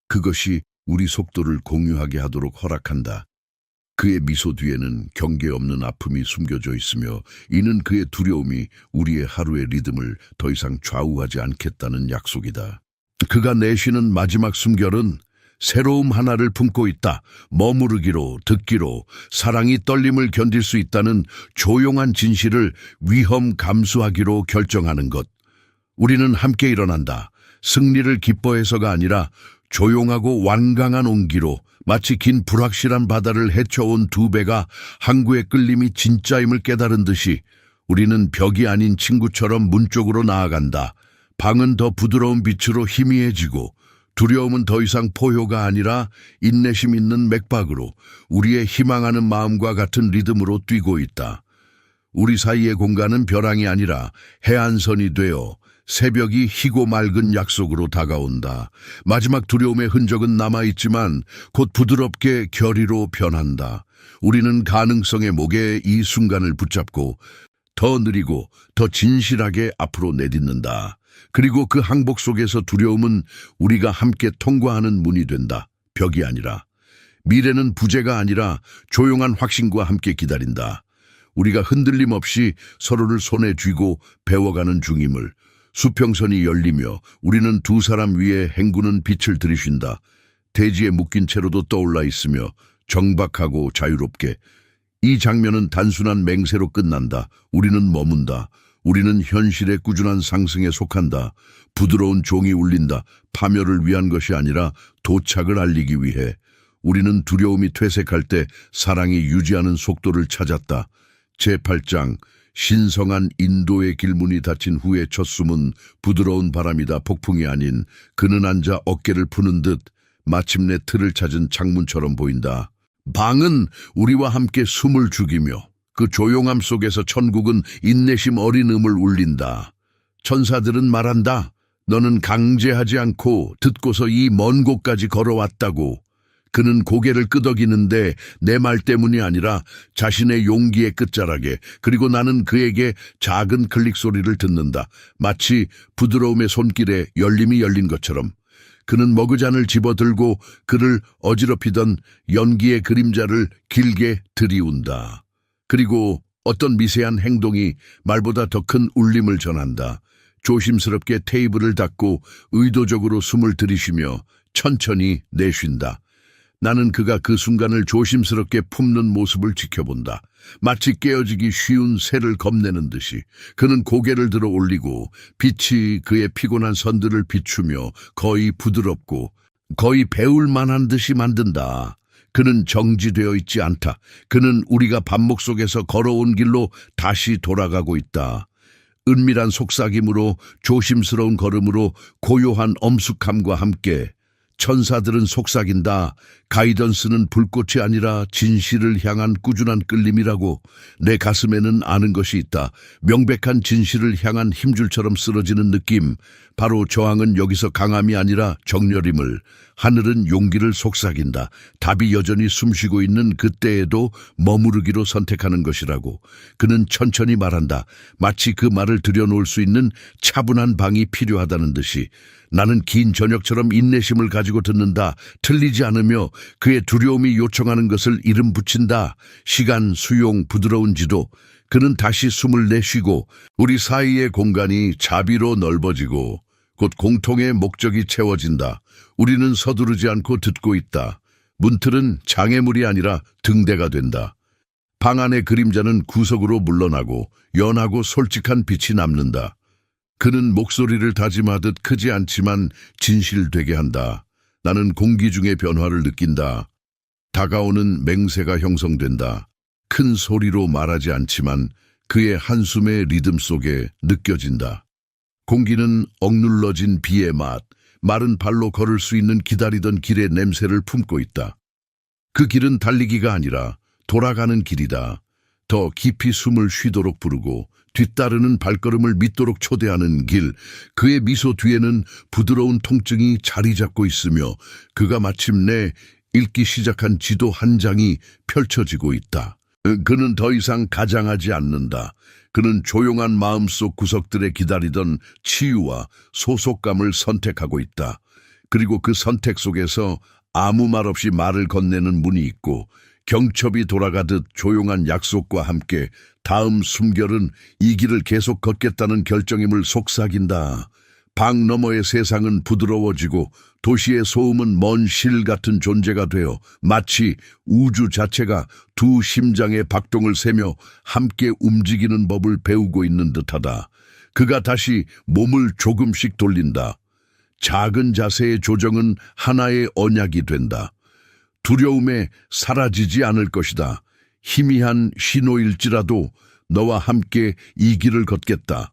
Speaker 1: 그것이 우리 속도를 공유하게 하도록 허락한다. 그의 미소 뒤에는 경계 없는 아픔이 숨겨져 있으며 이는 그의 두려움이 우리의 하루의 리듬을 더 이상 좌우하지 않겠다는 약속이다. 그가 내쉬는 마지막 숨결은 새로움 하나를 품고 있다. 머무르기로, 듣기로, 사랑이 떨림을 견딜 수 있다는 조용한 진실을 위험 감수하기로 결정하는 것. 우리는 함께 일어난다. 승리를 기뻐해서가 아니라 조용하고 완강한 온기로. 마치 긴 불확실한 바다를 헤쳐온 두 배가 항구의 끌림이 진짜임을 깨달은 듯이 우리는 벽이 아닌 친구처럼 문 쪽으로 나아간다. 방은 더 부드러운 빛으로 희미해지고 두려움은 더 이상 포효가 아니라 인내심 있는 맥박으로 우리의 희망하는 마음과 같은 리듬으로 뛰고 있다. 우리 사이의 공간은 벼랑이 아니라 해안선이 되어 새벽이 희고 맑은 약속으로 다가온다. 마지막 두려움의 흔적은 남아있지만 곧 부드럽게 결의로 변한다. 우리는 가능성의 목에 이 순간을 붙잡고 더 느리고 더 진실하게 앞으로 내딛는다. 그리고 그 항복 속에서 두려움은 우리가 함께 통과하는 문이 된다. 벽이 아니라. 미래는 부재가 아니라 조용한 확신과 함께 기다린다. 우리가 흔들림 없이 서로를 손에 쥐고 배워가는 중임을 수평선이 열리며 우리는 두 사람 위에 헹구는 빛을 들이쉰다. 대지에 묶인 채로도 떠올라 있으며 정박하고 자유롭게. 이 장면은 단순한 맹세로 끝난다. 우리는 머문다. 우리는 현실의 꾸준한 상승에 속한다. 부드러운 종이 울린다. 파멸을 위한 것이 아니라 도착을 알리기 위해. 우리는 두려움이 퇴색할 때 사랑이 유지하는 속도를 찾았다. 제8장 신성한 인도의 길문이 닫힌 후의 첫 숨은 부드러운 바람이다. 폭풍이 아닌 그는 앉아 어깨를 푸는 듯 마침내 틀을 찾은 창문처럼 보인다. 방은 우리와 함께 숨을 죽이며 그 조용함 속에서 천국은 인내심 어린 음을 울린다. 천사들은 말한다. 너는 강제하지 않고 듣고서 이 먼 곳까지 걸어왔다고. 그는 고개를 끄덕이는데 내 말 때문이 아니라 자신의 용기의 끝자락에, 그리고 나는 그에게 작은 클릭 소리를 듣는다. 마치 부드러움의 손길에 열림이 열린 것처럼. 그는 머그잔을 집어들고 그를 어지럽히던 연기의 그림자를 길게 들이운다. 그리고 어떤 미세한 행동이 말보다 더 큰 울림을 전한다. 조심스럽게 테이블을 닫고 의도적으로 숨을 들이쉬며 천천히 내쉰다. 나는 그가 그 순간을 조심스럽게 품는 모습을 지켜본다. 마치 깨어지기 쉬운 새를 겁내는 듯이. 그는 고개를 들어 올리고 빛이 그의 피곤한 선들을 비추며 거의 부드럽고 거의 배울 만한 듯이 만든다. 그는 정지되어 있지 않다. 그는 우리가 반목 속에서 걸어온 길로 다시 돌아가고 있다. 은밀한 속삭임으로, 조심스러운 걸음으로, 고요한 엄숙함과 함께. 천사들은 속삭인다. 가이던스는 불꽃이 아니라 진실을 향한 꾸준한 끌림이라고. 내 가슴에는 아는 것이 있다. 명백한 진실을 향한 힘줄처럼 쓰러지는 느낌. 바로 저항은 여기서 강함이 아니라 정렬임을. 하늘은 용기를 속삭인다. 답이 여전히 숨쉬고 있는 그때에도 머무르기로 선택하는 것이라고. 그는 천천히 말한다. 마치 그 말을 들여놓을 수 있는 차분한 방이 필요하다는 듯이. 나는 긴 저녁처럼 인내심을 가지고 듣는다. 틀리지 않으며 그의 두려움이 요청하는 것을 이름 붙인다. 시간, 수용, 부드러운 지도. 그는 다시 숨을 내쉬고 우리 사이의 공간이 자비로 넓어지고 곧 공통의 목적이 채워진다. 우리는 서두르지 않고 듣고 있다. 문틀은 장애물이 아니라 등대가 된다. 방 안의 그림자는 구석으로 물러나고 연하고 솔직한 빛이 남는다. 그는 목소리를 다짐하듯 크지 않지만 진실되게 한다. 나는 공기 중의 변화를 느낀다. 다가오는 맹세가 형성된다. 큰 소리로 말하지 않지만 그의 한숨의 리듬 속에 느껴진다. 공기는 억눌러진 비의 맛, 마른 발로 걸을 수 있는 기다리던 길의 냄새를 품고 있다. 그 길은 달리기가 아니라 돌아가는 길이다. 더 깊이 숨을 쉬도록 부르고 뒤따르는 발걸음을 믿도록 초대하는 길. 그의 미소 뒤에는 부드러운 통증이 자리 잡고 있으며 그가 마침내 읽기 시작한 지도 한 장이 펼쳐지고 있다. 그는 더 이상 가장하지 않는다. 그는 조용한 마음속 구석들에 기다리던 치유와 소속감을 선택하고 있다. 그리고 그 선택 속에서 아무 말 없이 말을 건네는 문이 있고 경첩이 돌아가듯 조용한 약속과 함께 다음 숨결은 이 길을 계속 걷겠다는 결정임을 속삭인다. 방 너머의 세상은 부드러워지고 도시의 소음은 먼 실 같은 존재가 되어 마치 우주 자체가 두 심장의 박동을 세며 함께 움직이는 법을 배우고 있는 듯하다. 그가 다시 몸을 조금씩 돌린다. 작은 자세의 조정은 하나의 언약이 된다. 두려움에 사라지지 않을 것이다. 희미한 신호일지라도 너와 함께 이 길을 걷겠다.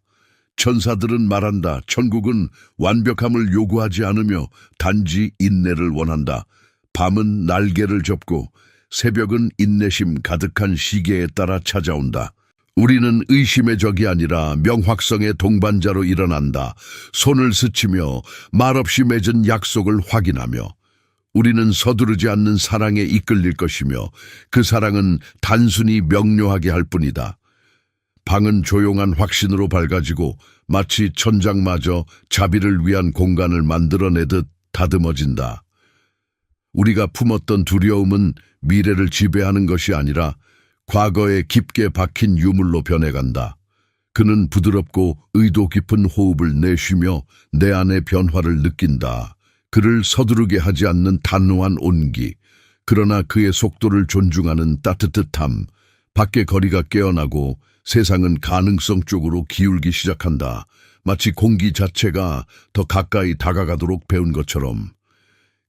Speaker 1: 천사들은 말한다. 천국은 완벽함을 요구하지 않으며 단지 인내를 원한다. 밤은 날개를 접고 새벽은 인내심 가득한 시계에 따라 찾아온다. 우리는 의심의 적이 아니라 명확성의 동반자로 일어난다. 손을 스치며 말없이 맺은 약속을 확인하며 우리는 서두르지 않는 사랑에 이끌릴 것이며 그 사랑은 단순히 명료하게 할 뿐이다. 방은 조용한 확신으로 밝아지고 마치 천장마저 자비를 위한 공간을 만들어내듯 다듬어진다. 우리가 품었던 두려움은 미래를 지배하는 것이 아니라 과거에 깊게 박힌 유물로 변해간다. 그는 부드럽고 의도 깊은 호흡을 내쉬며 내 안의 변화를 느낀다. 그를 서두르게 하지 않는 단호한 온기, 그러나 그의 속도를 존중하는 따뜻함. 밖의 거리가 깨어나고 세상은 가능성 쪽으로 기울기 시작한다. 마치 공기 자체가 더 가까이 다가가도록 배운 것처럼.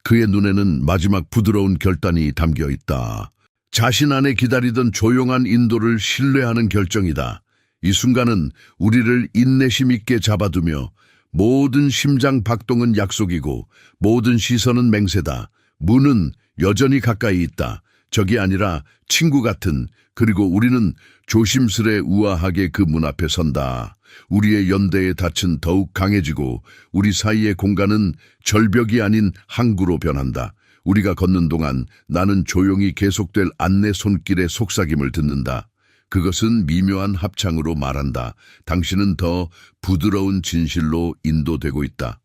Speaker 1: 그의 눈에는 마지막 부드러운 결단이 담겨 있다. 자신 안에 기다리던 조용한 인도를 신뢰하는 결정이다. 이 순간은 우리를 인내심 있게 잡아두며 모든 심장 박동은 약속이고 모든 시선은 맹세다. 문은 여전히 가까이 있다. 적이 아니라 친구 같은, 그리고 우리는 조심스레 우아하게 그 문 앞에 선다. 우리의 연대의 닻은 더욱 강해지고 우리 사이의 공간은 절벽이 아닌 항구로 변한다. 우리가 걷는 동안 나는 조용히 계속될 안내 손길의 속삭임을 듣는다. 그것은 미묘한 합창으로 말한다. 당신은 더 부드러운 진실로 인도되고 있다.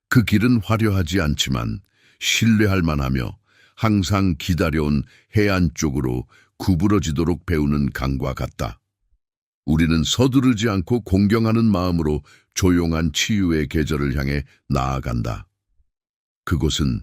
Speaker 1: 그 길은 화려하지 않지만 신뢰할 만하며 항상 기다려온 해안 쪽으로 구부러지도록 배우는 강과 같다. 우리는 서두르지 않고 공경하는 마음으로 조용한 치유의 계절을 향해 나아간다. 그곳은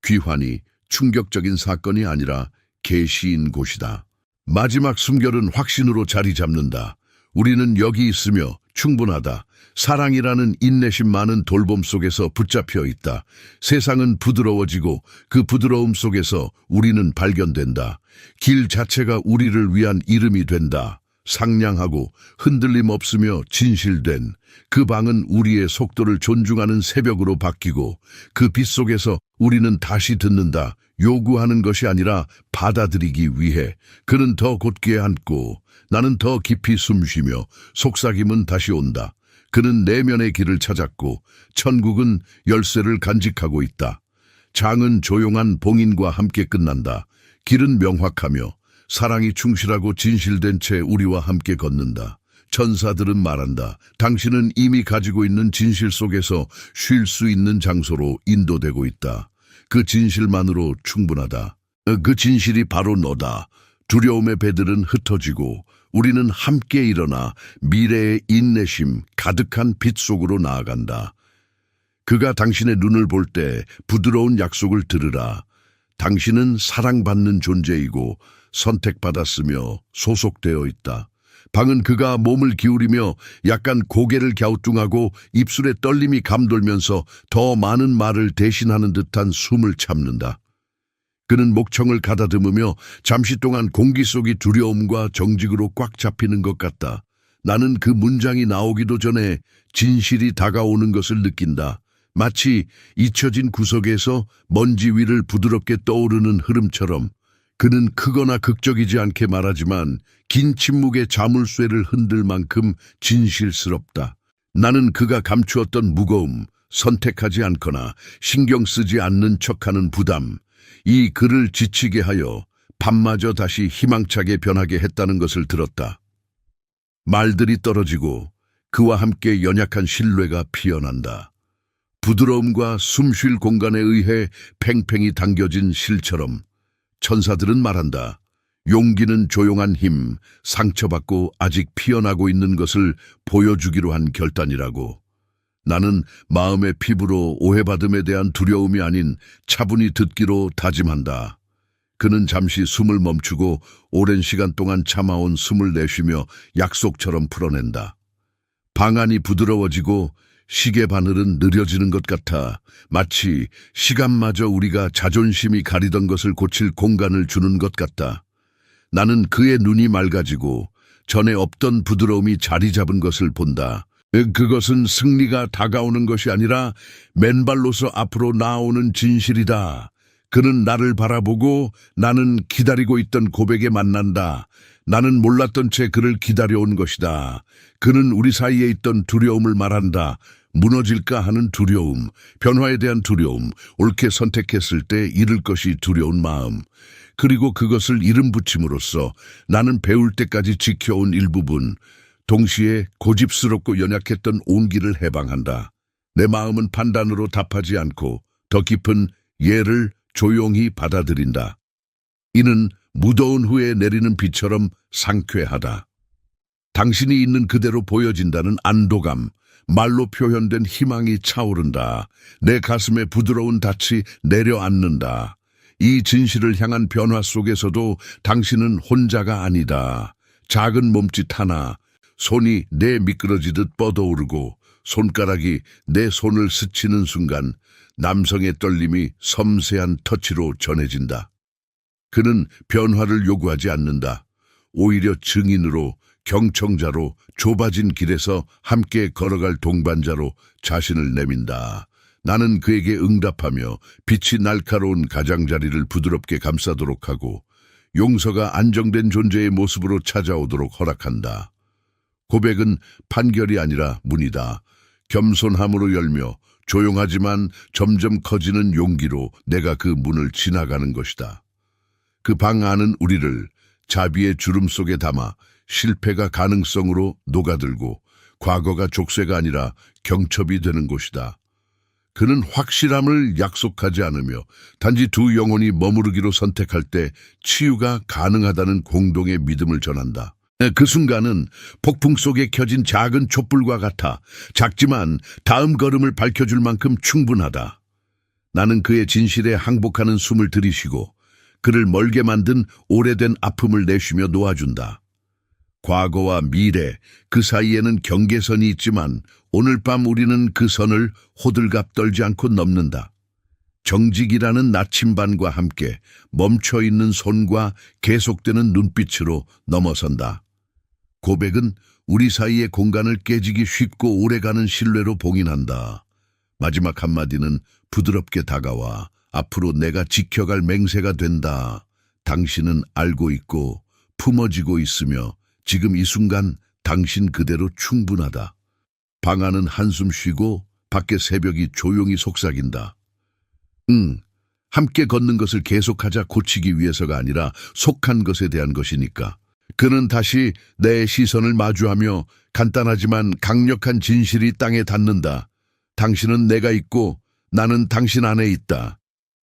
Speaker 1: 귀환이 충격적인 사건이 아니라 계시인 곳이다. 마지막 숨결은 확신으로 자리 잡는다. 우리는 여기 있으며 충분하다. 사랑이라는 인내심 많은 돌봄 속에서 붙잡혀 있다. 세상은 부드러워지고 그 부드러움 속에서 우리는 발견된다. 길 자체가 우리를 위한 이름이 된다. 상냥하고 흔들림 없으며 진실된 그 방은 우리의 속도를 존중하는 새벽으로 바뀌고 그 빛 속에서 우리는 다시 듣는다. 요구하는 것이 아니라 받아들이기 위해. 그는 더 곧게 앉고 나는 더 깊이 숨쉬며 속삭임은 다시 온다. 그는 내면의 길을 찾았고 천국은 열쇠를 간직하고 있다. 장은 조용한 봉인과 함께 끝난다. 길은 명확하며 사랑이 충실하고 진실된 채 우리와 함께 걷는다. 천사들은 말한다. 당신은 이미 가지고 있는 진실 속에서 쉴 수 있는 장소로 인도되고 있다. 그 진실만으로 충분하다. 그 진실이 바로 너다. 두려움의 배들은 흩어지고 우리는 함께 일어나 미래의 인내심 가득한 빛 속으로 나아간다. 그가 당신의 눈을 볼 때 부드러운 약속을 들으라. 당신은 사랑받는 존재이고 선택받았으며 소속되어 있다. 방은 그가 몸을 기울이며 약간 고개를 갸우뚱하고 입술에 떨림이 감돌면서 더 많은 말을 대신하는 듯한 숨을 참는다. 그는 목청을 가다듬으며 잠시 동안 공기 속이 두려움과 정직으로 꽉 잡히는 것 같다. 나는 그 문장이 나오기도 전에 진실이 다가오는 것을 느낀다. 마치 잊혀진 구석에서 먼지 위를 부드럽게 떠오르는 흐름처럼. 그는 크거나 극적이지 않게 말하지만 긴 침묵의 자물쇠를 흔들 만큼 진실스럽다. 나는 그가 감추었던 무거움, 선택하지 않거나 신경 쓰지 않는 척하는 부담, 이 그를 지치게 하여 밤마저 다시 희망차게 변하게 했다는 것을 들었다. 말들이 떨어지고 그와 함께 연약한 신뢰가 피어난다. 부드러움과 숨쉴 공간에 의해 팽팽히 당겨진 실처럼. 천사들은 말한다. 용기는 조용한 힘, 상처받고 아직 피어나고 있는 것을 보여주기로 한 결단이라고. 나는 마음의 피부로 오해받음에 대한 두려움이 아닌 차분히 듣기로 다짐한다. 그는 잠시 숨을 멈추고 오랜 시간 동안 참아온 숨을 내쉬며 약속처럼 풀어낸다. 방안이 부드러워지고 시계 바늘은 느려지는 것 같아. 마치 시간마저 우리가 자존심이 가리던 것을 고칠 공간을 주는 것 같다. 나는 그의 눈이 맑아지고 전에 없던 부드러움이 자리 잡은 것을 본다. 그것은 승리가 다가오는 것이 아니라 맨발로서 앞으로 나아오는 진실이다. 그는 나를 바라보고 나는 기다리고 있던 고백에 만난다. 나는 몰랐던 채 그를 기다려온 것이다. 그는 우리 사이에 있던 두려움을 말한다. 무너질까 하는 두려움, 변화에 대한 두려움, 옳게 선택했을 때 잃을 것이 두려운 마음. 그리고 그것을 이름 붙임으로써 나는 배울 때까지 지켜온 일부분, 동시에 고집스럽고 연약했던 온기를 해방한다. 내 마음은 판단으로 답하지 않고 더 깊은 예를 조용히 받아들인다. 이는 무더운 후에 내리는 비처럼 상쾌하다. 당신이 있는 그대로 보여진다는 안도감, 말로 표현된 희망이 차오른다. 내 가슴에 부드러운 닻이 내려앉는다. 이 진실을 향한 변화 속에서도 당신은 혼자가 아니다. 작은 몸짓 하나, 손이 내 미끄러지듯 뻗어오르고 손가락이 내 손을 스치는 순간 남성의 떨림이 섬세한 터치로 전해진다. 그는 변화를 요구하지 않는다. 오히려 증인으로, 경청자로, 좁아진 길에서 함께 걸어갈 동반자로 자신을 내민다. 나는 그에게 응답하며 빛이 날카로운 가장자리를 부드럽게 감싸도록 하고 용서가 안정된 존재의 모습으로 찾아오도록 허락한다. 고백은 판결이 아니라 문이다. 겸손함으로 열며 조용하지만 점점 커지는 용기로 내가 그 문을 지나가는 것이다. 그 방 안은 우리를 자비의 주름 속에 담아 실패가 가능성으로 녹아들고 과거가 족쇄가 아니라 경첩이 되는 곳이다. 그는 확실함을 약속하지 않으며 단지 두 영혼이 머무르기로 선택할 때 치유가 가능하다는 공동의 믿음을 전한다. 그 순간은 폭풍 속에 켜진 작은 촛불과 같아 작지만 다음 걸음을 밝혀줄 만큼 충분하다. 나는 그의 진실에 항복하는 숨을 들이쉬고 그를 멀게 만든 오래된 아픔을 내쉬며 놓아준다. 과거와 미래, 그 사이에는 경계선이 있지만 오늘 밤 우리는 그 선을 호들갑 떨지 않고 넘는다. 정직이라는 나침반과 함께 멈춰있는 손과 계속되는 눈빛으로 넘어선다. 고백은 우리 사이의 공간을 깨지기 쉽고 오래가는 신뢰로 봉인한다. 마지막 한마디는 부드럽게 다가와 앞으로 내가 지켜갈 맹세가 된다. 당신은 알고 있고 품어지고 있으며 지금 이 순간 당신 그대로 충분하다. 방 안은 한숨 쉬고 밖에 새벽이 조용히 속삭인다. 함께 걷는 것을 계속하자 고치기 위해서가 아니라 속한 것에 대한 것이니까. 그는 다시 내 시선을 마주하며 간단하지만 강력한 진실이 땅에 닿는다. 당신은 내가 있고 나는 당신 안에 있다.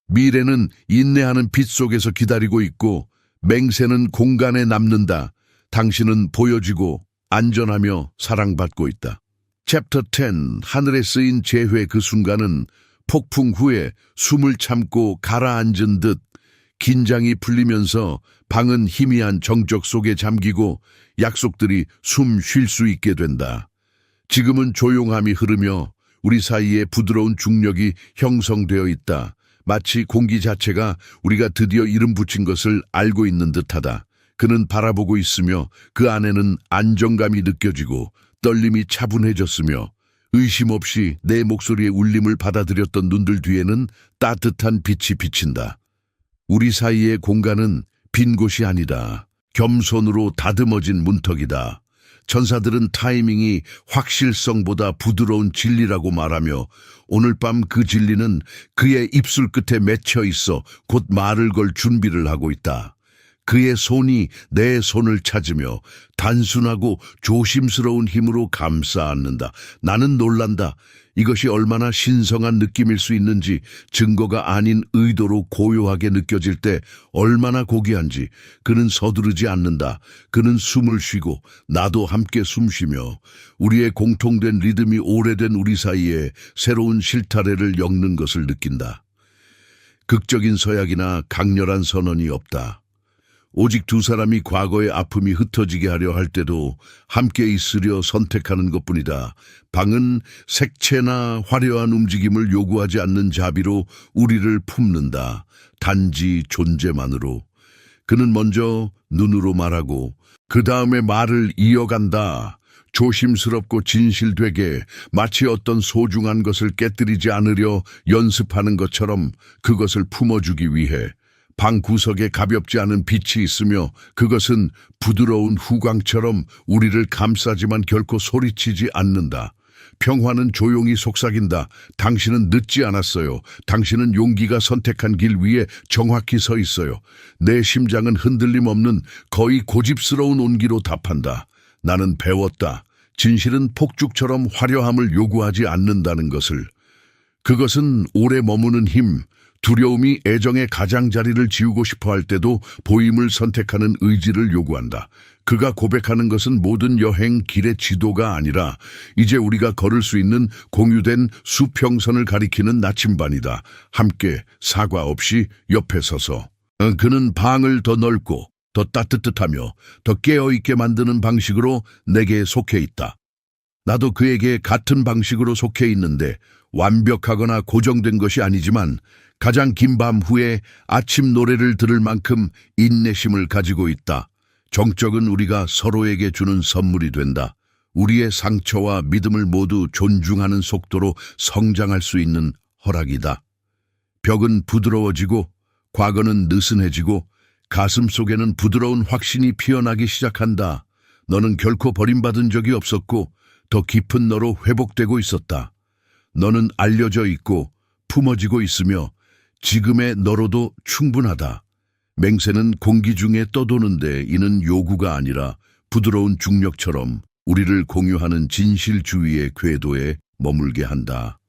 Speaker 1: 미래는 인내하는 빛 속에서 기다리고 있고 맹세는 공간에 남는다. 당신은 보여지고 안전하며 사랑받고 있다. 챕터 10 하늘에 쓰인 재회 그 순간은 폭풍 후에 숨을 참고 가라앉은 듯 긴장이 풀리면서 방은 희미한 정적 속에 잠기고 약속들이 숨 쉴 수 있게 된다. 지금은 조용함이 흐르며 우리 사이에 부드러운 중력이 형성되어 있다. 마치 공기 자체가 우리가 드디어 이름 붙인 것을 알고 있는 듯하다. 그는 바라보고 있으며 그 안에는 안정감이 느껴지고 떨림이 차분해졌으며 의심 없이 내 목소리의 울림을 받아들였던 눈들 뒤에는 따뜻한 빛이 비친다. 우리 사이의 공간은 빈 곳이 아니다. 겸손으로 다듬어진 문턱이다. 천사들은 타이밍이 확실성보다 부드러운 진리라고 말하며 오늘 밤 그 진리는 그의 입술 끝에 맺혀 있어 곧 말을 걸 준비를 하고 있다. 그의 손이 내 손을 찾으며 단순하고 조심스러운 힘으로 감싸 안는다. 나는 놀란다. 이것이 얼마나 신성한 느낌일 수 있는지, 증거가 아닌 의도로 고요하게 느껴질 때 얼마나 고귀한지. 그는 서두르지 않는다. 그는 숨을 쉬고 나도 함께 숨쉬며 우리의 공통된 리듬이 오래된 우리 사이에 새로운 실타래를 엮는 것을 느낀다. 극적인 서약이나 강렬한 선언이 없다. 오직 두 사람이 과거의 아픔이 흩어지게 하려 할 때도 함께 있으려 선택하는 것뿐이다. 방은 색채나 화려한 움직임을 요구하지 않는 자비로 우리를 품는다. 단지 존재만으로. 그는 먼저 눈으로 말하고 그 다음에 말을 이어간다. 조심스럽고 진실되게, 마치 어떤 소중한 것을 깨뜨리지 않으려 연습하는 것처럼 그것을 품어주기 위해. 방 구석에 가볍지 않은 빛이 있으며 그것은 부드러운 후광처럼 우리를 감싸지만 결코 소리치지 않는다. 평화는 조용히 속삭인다. 당신은 늦지 않았어요. 당신은 용기가 선택한 길 위에 정확히 서 있어요. 내 심장은 흔들림 없는 거의 고집스러운 온기로 답한다. 나는 배웠다. 진실은 폭죽처럼 화려함을 요구하지 않는다는 것을. 그것은 오래 머무는 힘, 두려움이 애정의 가장자리를 지우고 싶어 할 때도 보임을 선택하는 의지를 요구한다. 그가 고백하는 것은 모든 여행 길의 지도가 아니라 이제 우리가 걸을 수 있는 공유된 수평선을 가리키는 나침반이다. 함께 사과 없이 옆에 서서. 그는 방을 더 넓고 더 따뜻하며 더 깨어있게 만드는 방식으로 내게 속해 있다. 나도 그에게 같은 방식으로 속해 있는데 완벽하거나 고정된 것이 아니지만 가장 긴 밤 후에 아침 노래를 들을 만큼 인내심을 가지고 있다. 정적은 우리가 서로에게 주는 선물이 된다. 우리의 상처와 믿음을 모두 존중하는 속도로 성장할 수 있는 허락이다. 벽은 부드러워지고 과거는 느슨해지고 가슴 속에는 부드러운 확신이 피어나기 시작한다. 너는 결코 버림받은 적이 없었고 더 깊은 너로 회복되고 있었다. 너는 알려져 있고 품어지고 있으며 지금의 너로도 충분하다. 맹세는 공기 중에 떠도는데 이는 요구가 아니라 부드러운 중력처럼 우리를 공유하는 진실 주위의 궤도에 머물게 한다.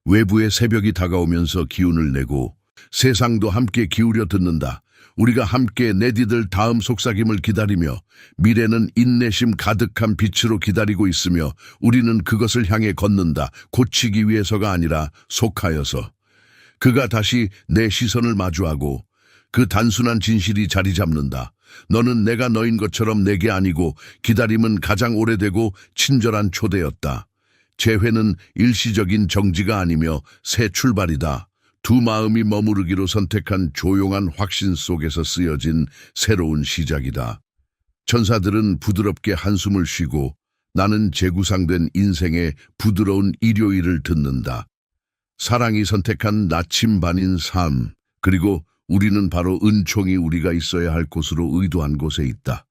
Speaker 1: 외부의 새벽이 다가오면서 기운을 내고 세상도 함께 기울여 듣는다. 우리가 함께 내디들 다음 속삭임을 기다리며 미래는 인내심 가득한 빛으로 기다리고 있으며 우리는 그것을 향해 걷는다. 고치기 위해서가 아니라 속하여서. 그가 다시 내 시선을 마주하고 그 단순한 진실이 자리 잡는다. 너는 내가 너인 것처럼 내게 아니고 기다림은 가장 오래되고 친절한 초대였다. 재회는 일시적인 정지가 아니며 새 출발이다. 두 마음이 머무르기로 선택한 조용한 확신 속에서 쓰여진 새로운 시작이다. 천사들은 부드럽게 한숨을 쉬고 나는 재구상된 인생의 부드러운 일요일을 듣는다. 사랑이 선택한 나침반인 삶, 그리고 우리는 바로 은총이 우리가 있어야 할 곳으로 의도한 곳에 있다.